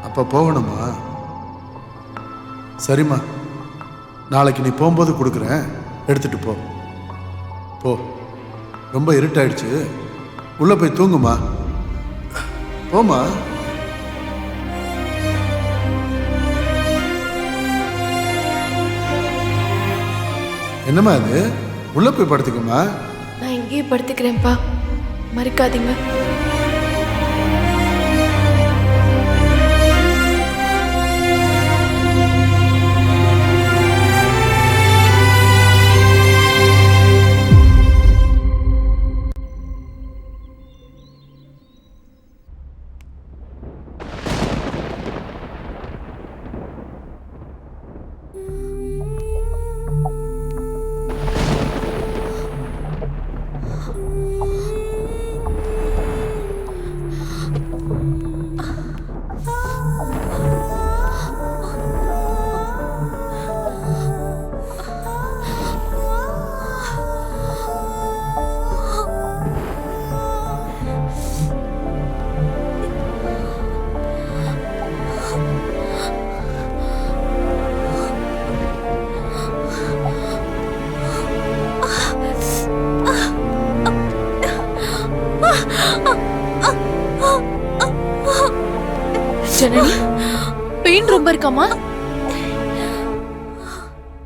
அப்ப போகணுமா? சரிம்மா, நாளைக்கு நீ போகும்போது கொடுக்குறேன், எடுத்துட்டு போ. போ, ரொம்ப இருட்டாயிடுச்சு, உள்ள போய் தூங்குமா. போமா. என்னம்மா அது? உள்ள போய் படுத்துக்குமா. நான் இங்கேயே படுத்துக்கிறேன்ப்பா, மறக்காதீங்க. ஜனனி, பெயின் ரொம்ப இருக்காமா?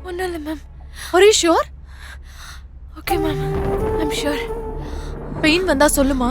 ஒன்றும் இல்லை ma'am. Are you sure? Okay ma'am, I'm sure. Pain வந்தா சொல்லுமா.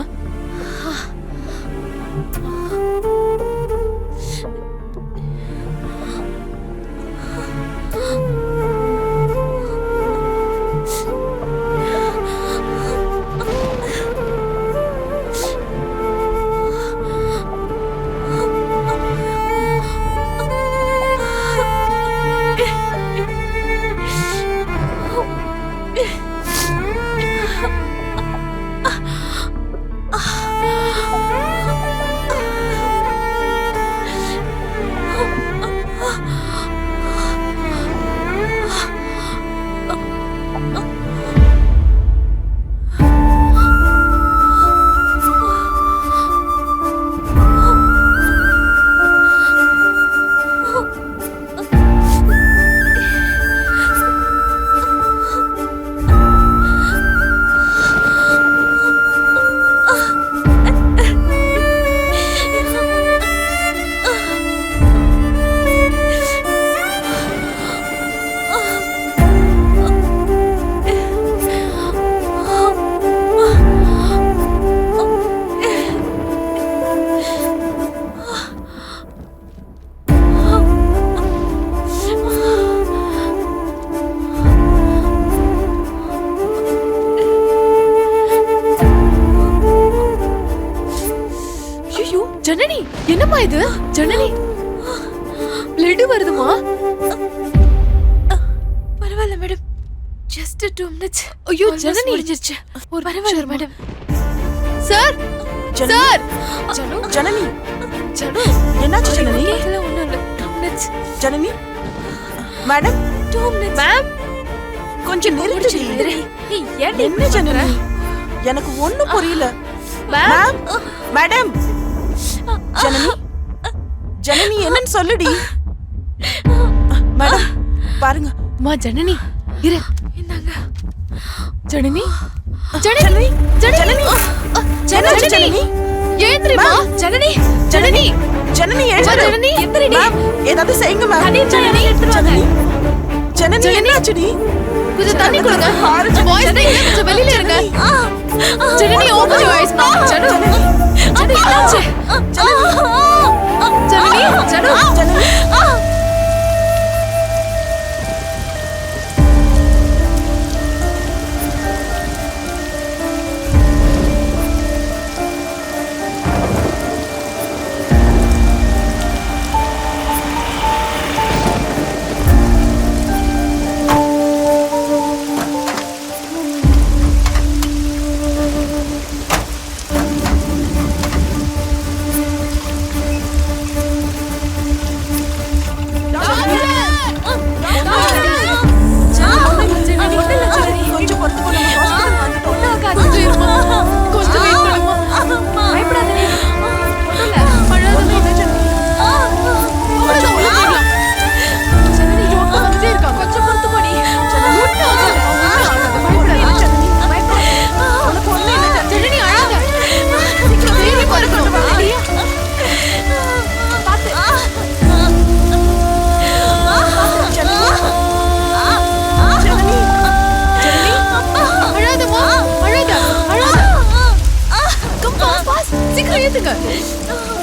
ஜனனி, என்னம்மா இது? ஜனனி, பிளட் வருதுமா? பரவாயில்ல மேடம், ஜஸ்ட் 2 minutes. ஐயோ ஜனனி, முடிஞ்சிருச்சு. ஒரு பரவாயில்ல madam. Sir, sir. Janu, Janani, Janu, என்னாச்சு ஜனனி? இல்ல ஒண்ணும் இல்ல. 2 minutes. Janani madam, 2 minutes. Ma'am, கொஞ்சம் நிறுத்து. என்ன ஜனனி? எனக்கு ஒண்ணும் புரியல. Ma'am, madam. ஜனனி, ஜனனி என்னன்னு சொல்லுடி. மேடம் பாருங்க. மா ஜனனி, இரு. என்னங்க ஜனனி? ஜனனி, ஜனனி, ஜனனி, ஜனனி, ஏந்திரிமா. ஜனனி, ஜனனி, ஜனனி எழுந்து. ஜனனி, எந்திரிடி. மேம், ஏதாவது செய்யுங்க மேம். தண்ணி, ஜனனி, ஜனனி, ஜனனி என்னாச்சுடி? கொஞ்சம் தண்ணி கொடுங்க. பாய்ஸ் கொஞ்சம் வெளியில இருங்க. Janani, open your eyes. Janu, Janani, என்னாச்சு? ஜனனி, ஜனு, ஜனனி.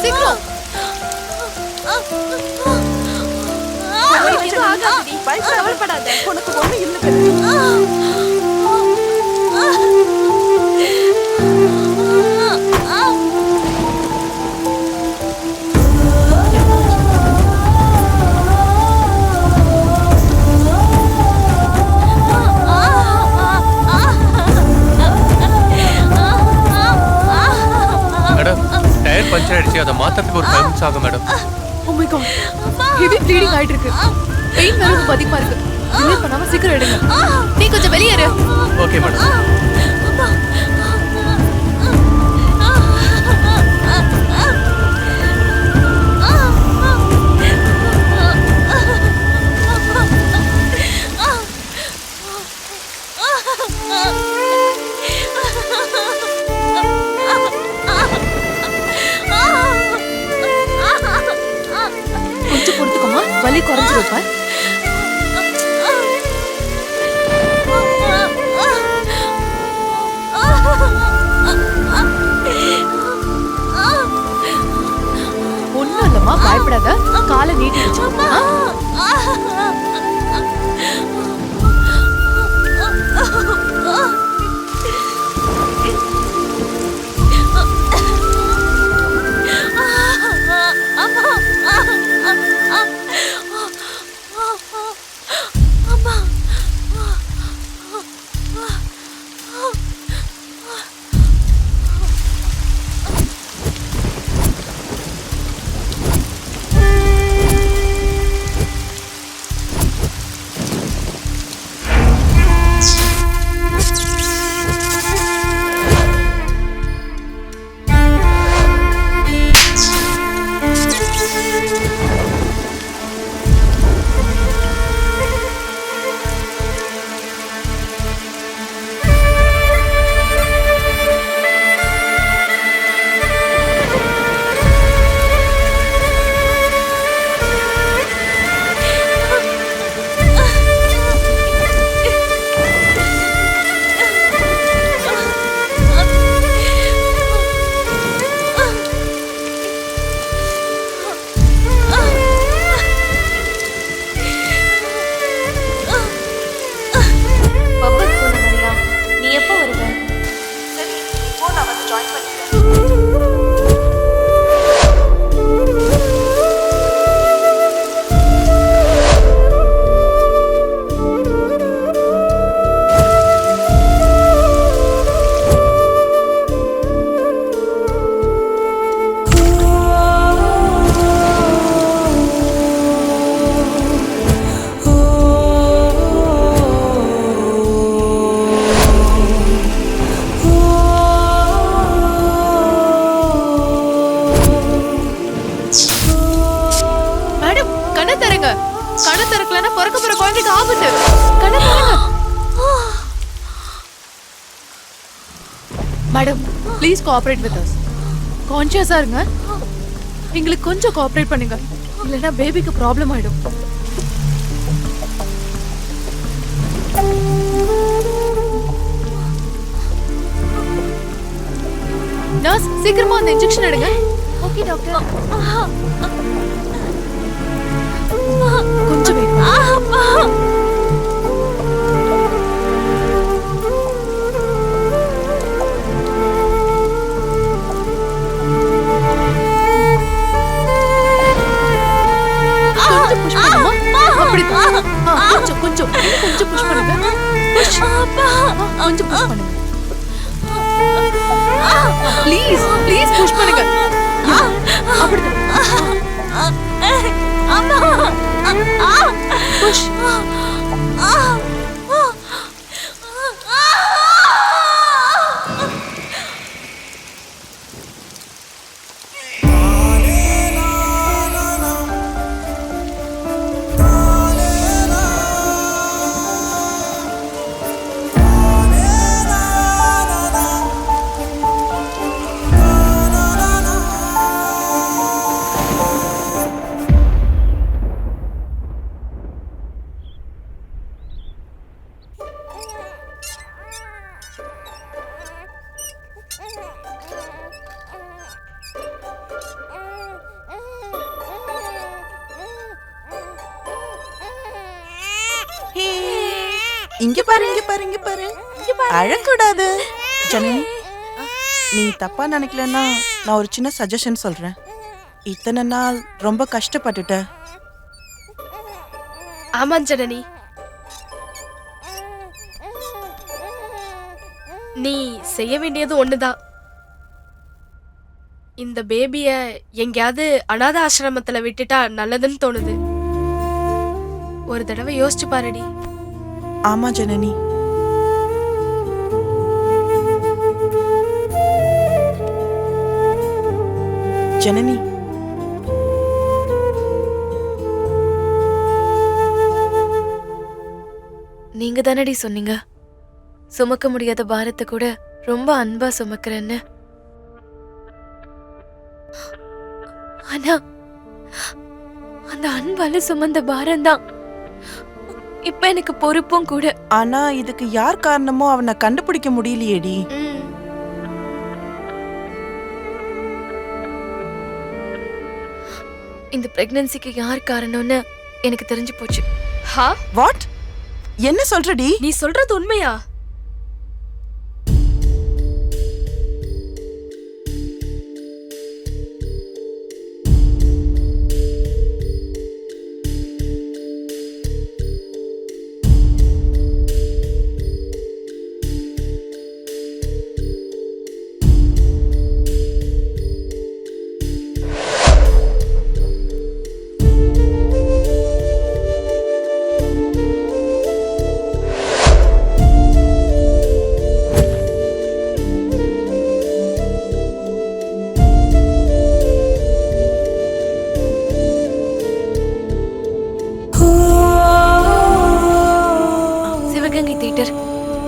சீக்கிரம் எதுவும் ஆகாதுடி. கவலைப்படாத. உனக்கு ஒண்ணு இல்ல கண்ணு. மேடம் டயர் பஞ்சர் ஆயிடுச்சு அதை மாத்துறதுக்கு ஒரு 5 minutes ஆகும் madam. Oh my god heavy bleeding ஆயிட்டு இருக்கு. பெயின் வேற ரொம்ப அதிகமா இருக்கு. டிலே பண்ணாம சீக்கிரம் எடுங்க. நீ கொஞ்சம் வெளியே இரு. Okay madam. கொஞ்சம் பொறுத்துக்கோமா, வலி குறைஞ்சிருப்பா. ஒண்ணும் இல்லம்மா, பயப்படாத. காலை நீட்டி வச்சுக்கோ. கண்ணை திறக்கலன்னா பிறக்க போற குழந்தைக்கு ஆபத்து. கண்ணை திறங்க. Madam please cooperate with us. கான்ஷியஸா இருங்க. எங்களுக்கு கொஞ்சம் கோஆபரேட் பண்ணுங்க, இல்லைன்னா பேபிக்கு ப்ராப்ளம் ஆயிடும். நர்ஸ் சீக்கிரமா அந்த இன்ஜெக்ஷன் எடுங்க. Okay doctor. கொஞ்சம் வெயிட். கொஞ்சம் புஷ் பண்ணுமா? அப்படிதான். கொஞ்சம் கொஞ்சம் கொஞ்சம் புஷ் பண்ணுங்க. புஷ். கொஞ்சம் புஷ் பண்ணுங்க. ப்ளீஸ் ப்ளீஸ் புஷ் பண்ணுங்க. அப்படிதான். புஷ். இங்க பாரு இங்க பாரு இங்க பாரு அழக்கூடாது. ஜனனி, நீ தப்பா நினைக்கலன்னா நான் ஒரு சின்ன சஜஷன் சொல்றேன். இத்தனை நாள் ரொம்ப கஷ்டப்பட்டுட்ட. ஆமா ஜனனி, நீ செய்ய வேண்டியது ஒண்ணுதான். இந்த பேபிய எங்கேயாவது அனாதை ஆசிரமத்துல விட்டுட்டா நல்லதுன்னு தோணுது. ஒரு தடவை யோசிச்சு பாருடி. ஆமா ஜனனி. ஜனனி, நீங்க தானடி சொன்னீங்க சுமக்க முடியாத பாரத்தை கூட ரொம்ப அன்பா சுமக்கிறேன்னு. ஆனா அந்த அன்பால சுமந்த பாரம்தான் இப்ப எனக்கு பொறுப்பும் கூட. ஆனா இதுக்கு யார் காரணமோ அவனை கண்டுபிடிக்க முடியலையேடி. இந்த பிரெக்னன்சிக்கு யார் காரணம்னு எனக்கு தெரிஞ்சு போச்சு. ஹா, வாட்? என்ன சொல்றடி? நீ சொல்றது உண்மையா?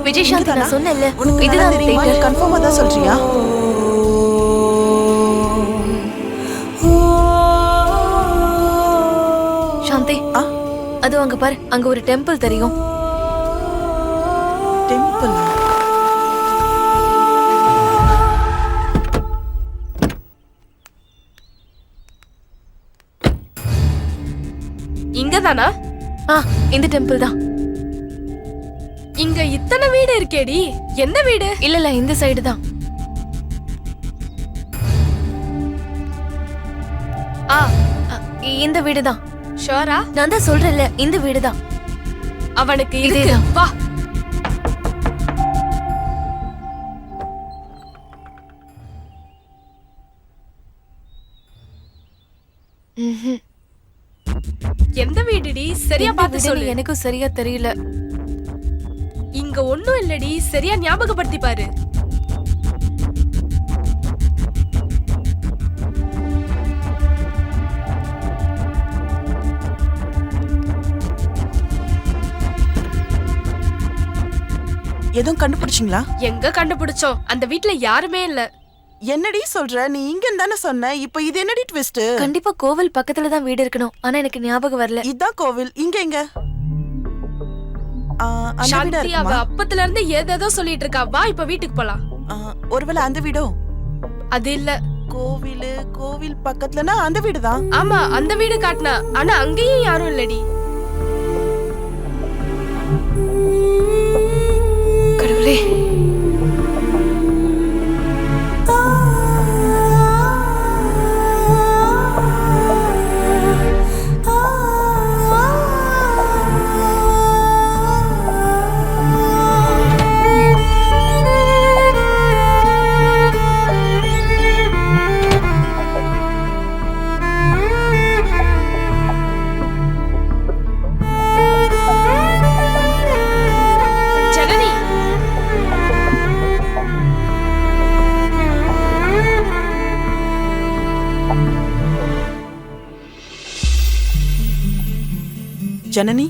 விஜயசாந்தி, நான் சொன்னேன்ல உனக்கு நல்லா இதுதான் தெரியுமா? theater. கன்ஃபார்மா தான் சொல்றியா? சாந்தி, அது அங்க பாரு, அங்க ஒரு டெம்பிள் தெரியும். டெம்பிள்? இங்கதானா? இந்த டெம்பிள் தான். இங்க இத்தனை வீடு இருக்கேடி, எந்த வீடு? இல்ல இந்த சைடு தான். இந்த வீடு தான். ஷோரா? நான் தான் சொல்றேன்ல, இந்த வீடு தான். அவனுக்கு இருக்கு. இதேதான். வா. எந்த வீடுடி? சரியா பார்த்து சொல்லு. எனக்கும் சரியா தெரியல. இங்க ஒண்ணும் இல்லடி, சரியா ஞாபகப்படுத்தி பாரு. எதுவும் கண்டுபிடிச்சிங்களா? எங்க கண்டுபிடிச்சோம்? அந்த வீட்ல யாருமே இல்ல. என்னடி சொல்ற? நீ இங்க தானே சொன்ன, இப்போ இது என்னடி ட்விஸ்ட்? கண்டிப்பா கோவில் பக்கத்துல தான் வீடு இருக்கணும், ஆனா எனக்கு ஞாபகம் வரல. இதான் கோவில். இங்க எங்க? அந்த வீடா சாந்தி, அவ இருக்குமா? அப்பத்துல இருந்து ஏதேதோ சொல்லிட்டு இருக்கா. வா, இப்ப வீட்டுக்கு போலாம். ஒருவேளை அந்த வீடோ? அது இல்ல. கோவில் பக்கத்துலனா அந்த வீடு தான். ஆமா, அந்த வீடு காட்டினா, ஆனா அங்கேயும் யாரும் இல்லடி. கடவுளே, ஜனனி, ஜனனி,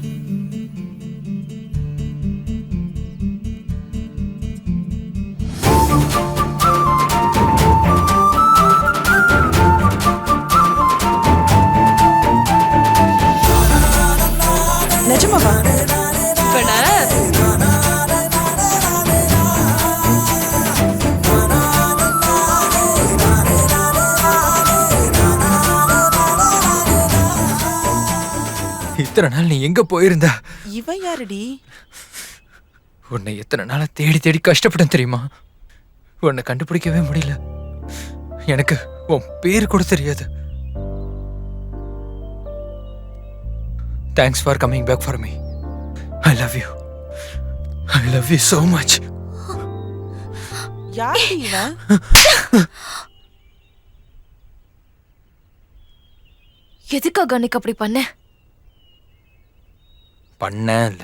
நிஜமாவா? இப்ப இத்தனை நாள் நீ எங்க போயிருந்த? இவன் யாருடி? உன்னை எத்தனை நாளா தேடி தேடி கஷ்டப்பட்டேன் தெரியுமா? உன்னை கண்டுபிடிக்கவே முடியல. எனக்கு உன் பேர் கூட தெரியாது. Thanks for coming back for me. I love you. I love you so much. யார் இவன்? எதுக்காக அன்னைக்கு அப்படி பண்ண? பண்ணேன் இல்ல,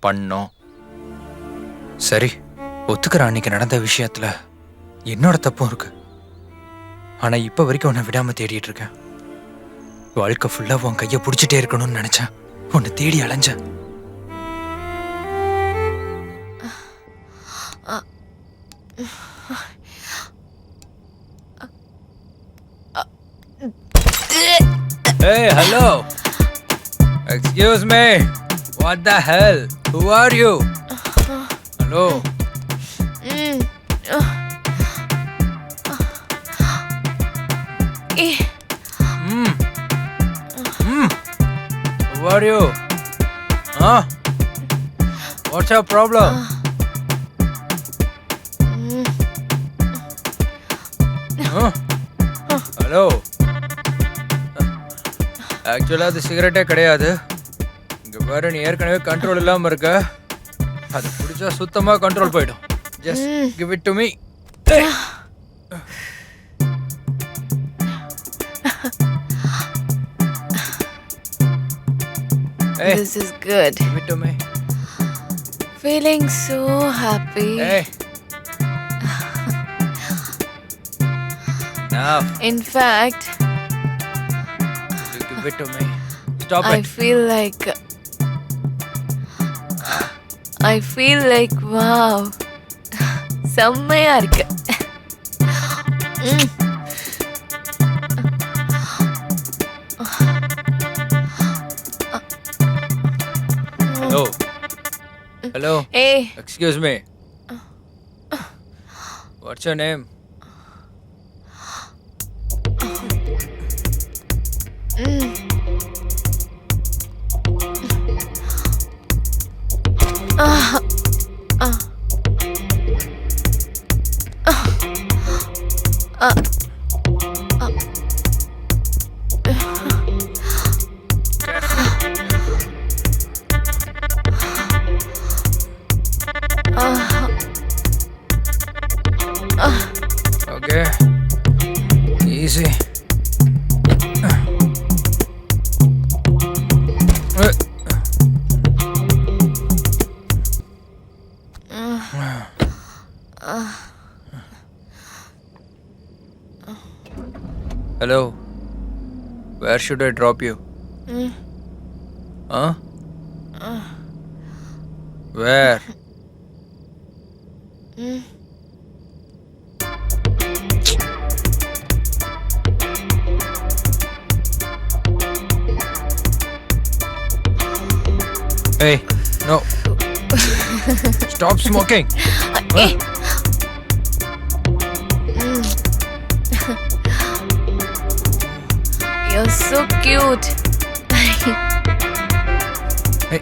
பண்ணோம். சரி, ஒத்துக்கிற அன்னைக்கு நடந்த விஷயத்துல என்னோட தப்பும் இருக்கு. ஆனா இப்ப வரைக்கும் உன்னை விடாம தேடிட்டு இருக்கேன். வாழ்க்கை ஃபுல்லா உன் கைய புடிச்சிட்டே இருக்கணும்னு நினைச்சேன். உன்னை தேடி அலைஞ்சேன். Hey, hello. Excuse me. What the hell? Who are you? Hello. Who are you? Huh? What's your problem? Huh? Hello. ஆக்சுவலா அது சிகரெட்டே கிடையாது. இங்க பாரு, நீ ஏற்கனவே கண்ட்ரோல் இல்லாம இருக்க. அது குடிச்சா சுத்தமா கண்ட்ரோல் போயிடும். Just give it to me. This is good. Give it to me. Feeling so happy. Hey. Now, In fact, you give it to me. Stop I it. feel like wow. செம்மையா இருக்கு. Hello. Hello. Hey, Excuse me. What's your name? Okay. Easy. Hello. Where should I drop you? Huh? Where? Hey, no. Stop smoking. Huh? you're so cute. Hey,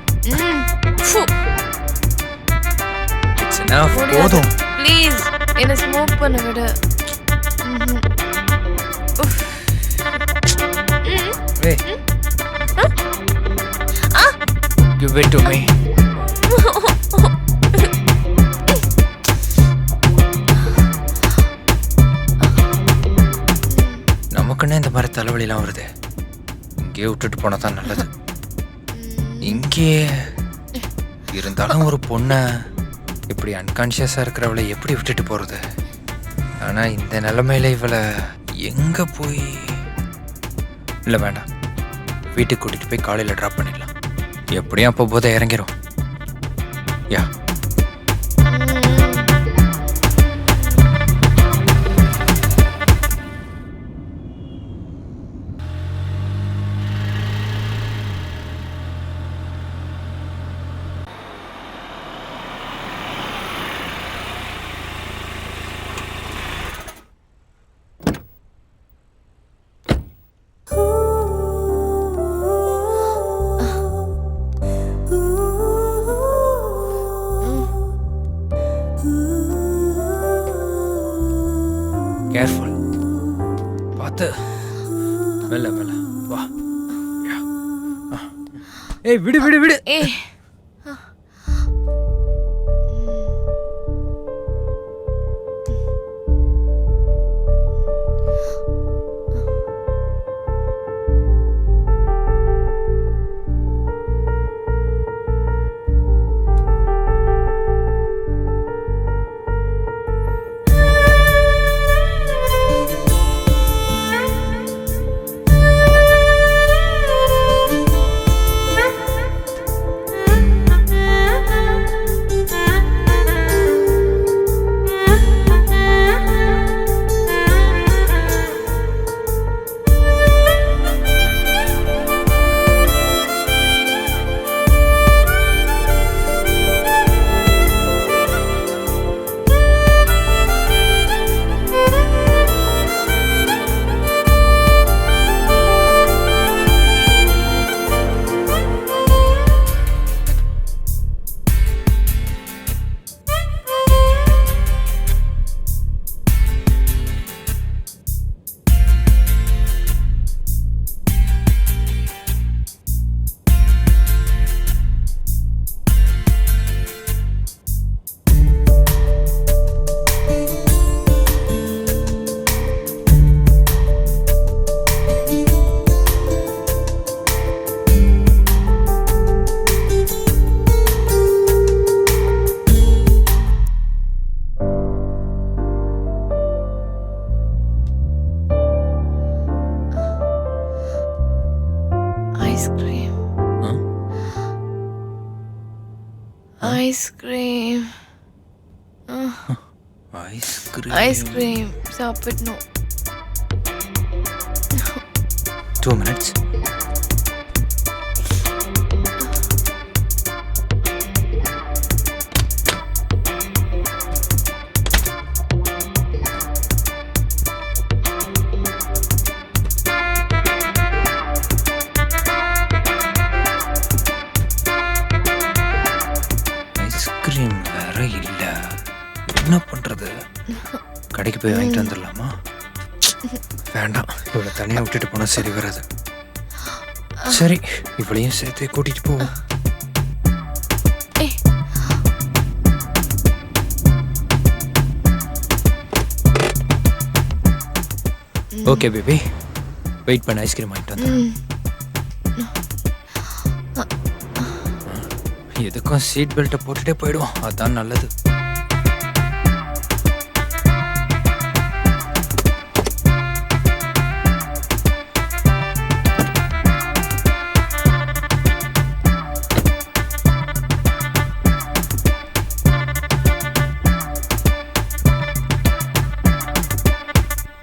Phew. it's enough. முடியாது. போதும். Please, என்ன ஸ்மோக் பண்ண விடு. Hey. Give it to me. நமக்குன்னு இந்த மாதிரி தலைவலிலாம் வருது. இங்கே விட்டுட்டு போனா தான் நல்லது. இங்கே இருந்தாலும் ஒரு பொண்ணை இப்படி அன்கான்ஷியஸாக இருக்கிறவளை எப்படி விட்டுட்டு போகிறது? ஆனால் இந்த நிலைமையில இவளை எங்கே போய்... இல்லை வேண்டாம், வீட்டுக்கு கூட்டிகிட்டு போய் காலையில் ட்ராப் பண்ணிடலாம். எப்படியும் அப்போ போதை இறங்கிரும். யா. மெல்ல மெல்ல வா. ஏய் விடு விடு விடு. ஏ ஐஸ்கிரீம் ஐஸ்கிரீம் ஐஸ்கிரீம் ஐஸ்கிரீம் சாப்பிடணும். 2 minutes. ஐஸ்கிரீம் வேற இல்ல, என்ன பண்றது? கடைக்கு போய் வாங்கிட்டு வந்துடலாமா? வேண்டாம், இவளை தனியா விட்டுட்டு போனா சரி வராது. சரி, இவளையும் சேர்த்து கூட்டிட்டு போவோம். ஓகே பேபி, வெயிட் பண்ண, ஐஸ்கிரீம் வாங்கிட்டு வந்துடுறேன். எதுக்கும் சீட் பெல்ட்டை போட்டுட்டே போயிடுவோம், அதான் நல்லது.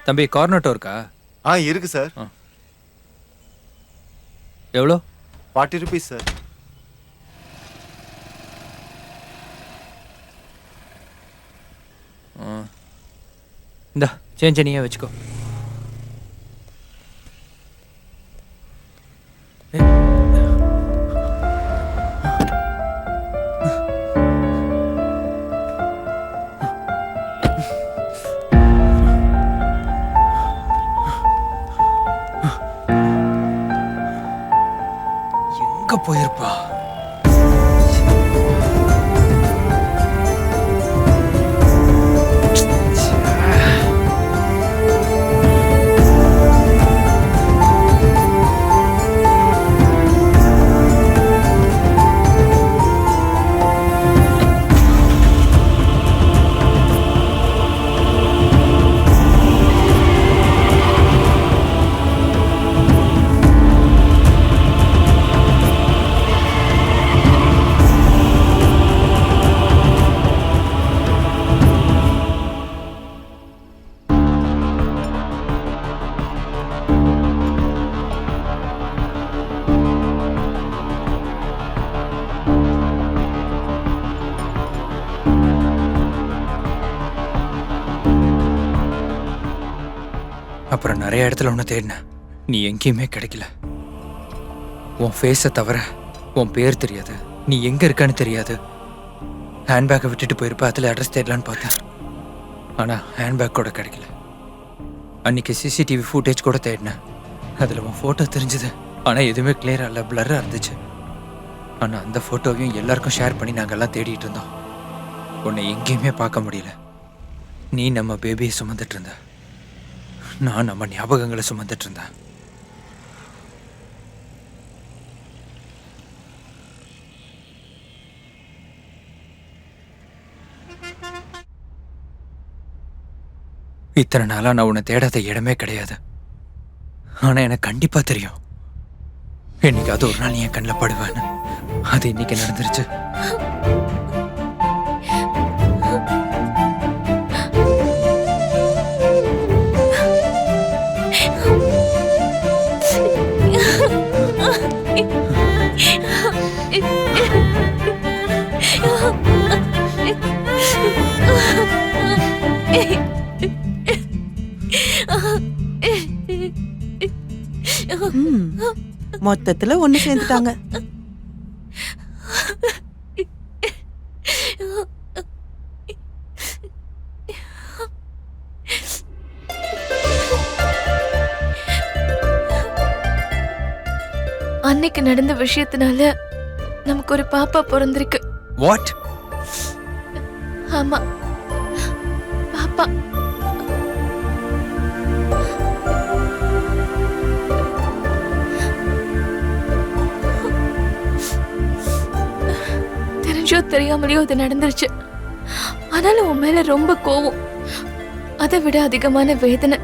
தம்பி, கார்னட்டோ இருக்கா? இருக்கு சார். எவ்வளோ? 40 rupees சார். இந்த சேஞ்ச் நீயே வச்சுக்கோ. எங்க போயிருப்பா? அப்புறம் நிறைய இடத்துல ஒன்று தேடினேன், நீ எங்கேயுமே கிடைக்கல. உன் ஃபேஸை தவிர உன் பேர் தெரியாது, நீ எங்கே இருக்கான்னு தெரியாது. ஹேண்ட்பேக்கை விட்டுட்டு போயிருப்ப, அதில் அட்ரஸ் தேடலான்னு பார்த்தேன். ஆனால் ஹேண்ட்பேக் கூட கிடைக்கல. அன்னைக்கு சிசிடிவி ஃபுட்டேஜ் கூட தேடினேன், அதில் உன் ஃபோட்டோ தெரிஞ்சுது. ஆனால் எதுவுமே கிளியராக இல்லை, பிளர்ராக இருந்துச்சு. ஆனால் அந்த ஃபோட்டோவையும் எல்லாருக்கும் ஷேர் பண்ணி நாங்கள்லாம் தேடிட்டு இருந்தோம். உன்னை எங்கேயுமே பார்க்க முடியல. நீ நம்ம பேபியை சுமந்துட்டு இருந்த, நான் நம்ம ஞாபகங்களை சுமந்துட்டு இருந்தேன். இத்தனை நாளா நான் உன்னை தேடாத இடமே கிடையாது. ஆனா எனக்கு கண்டிப்பா தெரியும், இன்னைக்கு அது ஒரு நாள் நீ என் கண்ணில் படுவேன்னு. அது இன்னைக்கு நடந்துருச்சு. மொத்தத்துல ஒண்ணு சேர்ந்துட்டாங்க. அன்னைக்கு நடந்த விஷயத்தினால நமக்கு ஒரு பாப்பா பிறந்திருக்கு. வாட்? ஆமா, பாப்பா. தெரிஞ்சோ தெரியாமலையோ அது நடந்துருச்சு. ஆனாலும் உன் மேல ரொம்ப கோவம், அதை விட அதிகமான வேதனை.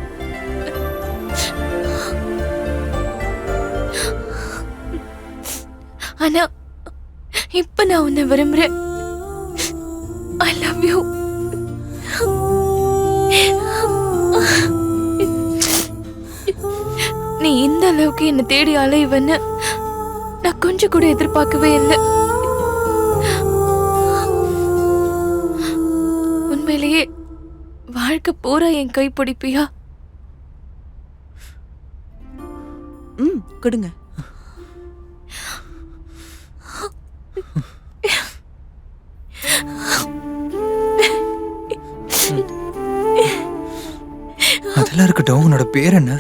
ஆனா இப்ப நான் உன்னை விரும்புறேன். I love you. நீ இந்த அளவுக்கு என்ன தேடி அலைவன்னு நான் கொஞ்சம் கூட எதிர்பார்க்கவே இல்லை. உண்மையிலேயே வாழ்க்கை பூரா என் கை பிடிப்பியா? கொடுங்க. அதெல்லாம் இருக்கட்டும், உன்னோட பேர் என்ன?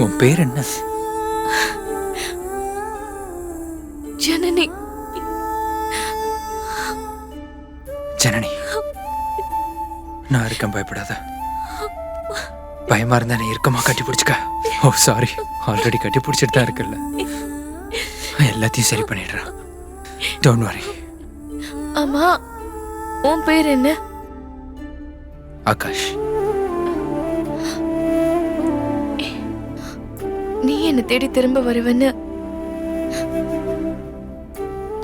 உன் பேர் என்ன? ஜனனி. ஜனனி, நான் இருக்கேன், பயப்படாத. பயமா இருந்தா நீ இருக்கமா கட்டி பிடிச்சுக்க. ஓ சாரி, ஆல்ரெடி கட்டி பிடிச்சிட்டு தான் இருக்குல்ல. எல்லாத்தையும் சரி பண்ணிடுறேன், டோன்ட் வரி. ஆமா, உன் பேர் என்ன? ஆகாஷ். நீ என்ன தேடி திரும்ப வருவன்னு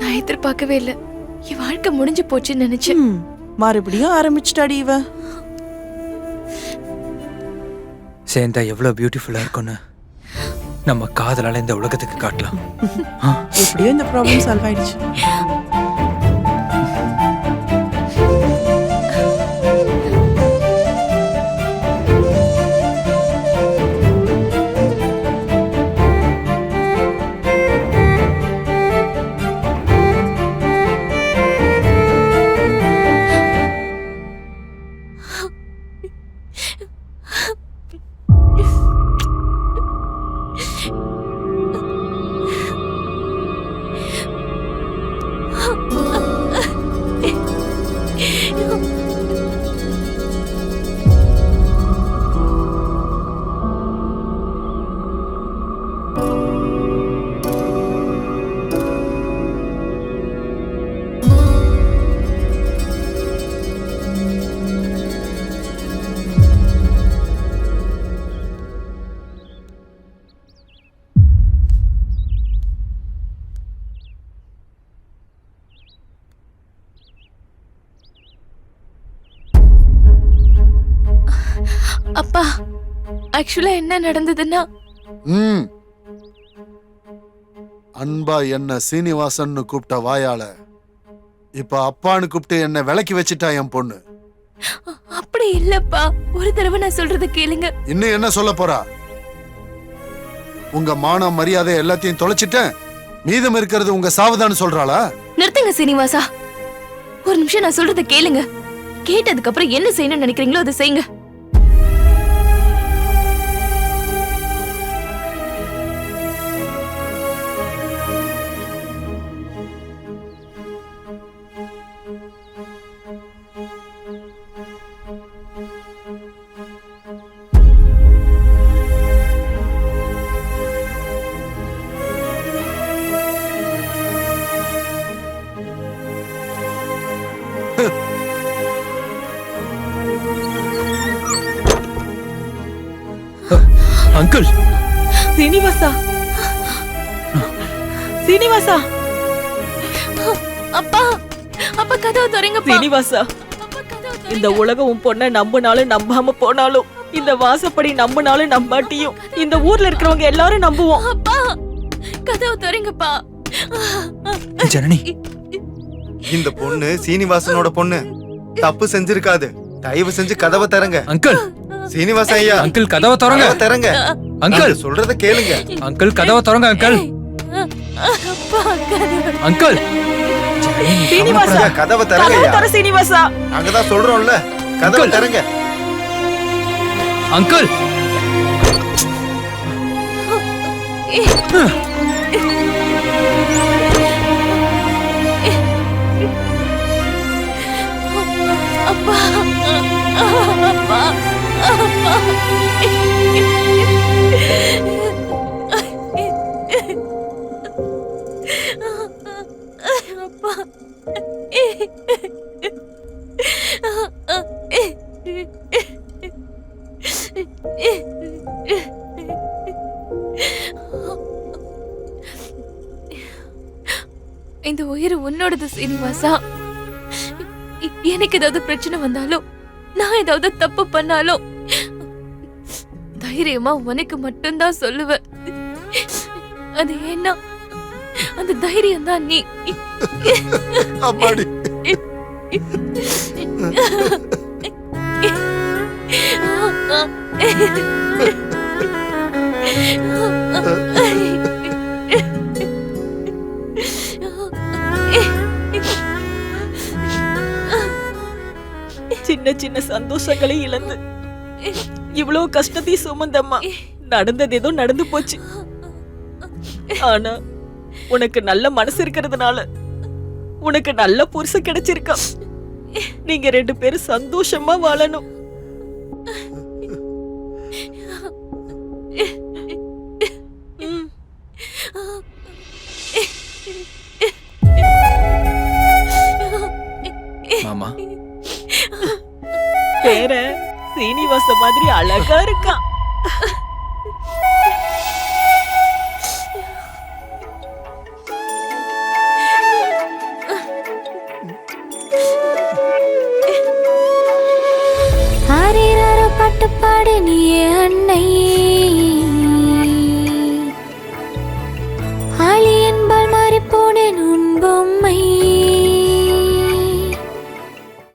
நான் எதிர்பார்க்கவே இல்லை. என் வாழ்க்கை முடிஞ்சு போச்சுன்னு நினைச்சேன். மறுபடியும் ஆரம்பிச்சிட்டாடி இவ. சேர்ந்தா எவ்வளவு பியூட்டிஃபுல்லா இருக்கும்னு நம்ம காதலால இந்த உலகத்துக்கு காட்டலாம். எப்படியோ இந்த ப்ராப்ளம் சால்வ் ஆயிடுச்சு. அப்பா, ஆக்சுவலா என்ன நடந்ததுன்னா, அன்பா என்ன சீனிவாசன் கூப்பிட்ட வாயால இப்ப அப்பான்னு கூப்பிட்டு என்ன விலக்கி வச்சுட்டா என் பொண்ணு. அப்படி இல்லப்பா, ஒரு தடவை நான் சொல்றத கேளுங்க. இன்னும் என்ன சொல்ல போறா? உங்க மானம் மரியாதை எல்லாத்தையும் தொலைச்சிட்டேன், மீதம் இருக்கிறது உங்க சாவுதான்னு சொல்றாளா? நிறுத்துங்க சீனிவாசா, ஒரு நிமிஷம் நான் சொல்றத கேளுங்க. கேட்டதுக்கு அப்புறம் என்ன செய்யணும்னு நினைக்கிறீங்களோ அதை செய்யுங்க. அங்கிள் சீனிவாசா சீனிவாசா அப்பா அப்பா கதவு திறங்கப்பா. சீனிவாசா அப்பா கதவு இந்த உலகம் உன் பொண்ண நம்பினாலும் நம்பாம போனாலும் இந்த வாசப்படி நம்பினாலும் நம்பாட்டியும் இந்த ஊர்ல இருக்கிறவங்க எல்லாரும் நம்புவோம். அப்பா கதவு திறங்கப்பா. ஜனனி இந்த பொண்ணு சீனிவாசனோட பொண்ணு, தப்பு செஞ்சிருக்காது. தயவு செஞ்சு கதவை திறங்க. அங்கிள் சீனிவாசன் ஐயா, அங்கிள் கதவை திறங்க. கதவை திறங்க. அங்கிள் நான் சொல்றத கேளுங்க. அங்கிள் கதவை திறங்க. அங்கிள் அப்பா கதவு அங்கிள் சீனிவாசா ஐயா, கதவை திறங்க கதவு ஐயா. தர சீனிவாசா. நாங்க தான் சொல்றோம்ல, கதவை அங்கிள். திறங்க. அங்கிள் அப்பா அப்பா அப்பா அப்பா இந்த உயிர் உன்னோடது சீனிவாசா. எனக்கு ஏதாவது பிரச்சனை வந்தாலும், நான் ஏதாவது தப்பு பண்ணாலும் தைரியமா உனக்கு மட்டும்தான் சொல்லுவேன். அது ஏன்னா அந்த தைரியம் தான் நீ. அம்மாடி சின்ன சின்ன சந்தோஷங்களை இழந்து இவ்வளவு கஷ்டத்தையும் சுமந்தம்மா. நடந்தது ஏதோ நடந்து போச்சு. ஆனா உனக்கு நல்ல மனசு இருக்கிறதுனால உனக்கு நல்ல புருஷன் கிடைச்சிருக்கா. நீங்க 2 பேரும் சந்தோஷமா வாழணும். மாமா பேர சீனிவாச மாதிரி அழகா இருக்கான். ஆரீராரோ பாட்டுப்பாடு நீயே அன்னை, ஆளி என்பால் மாறி போனேன் உன் பொம்மை.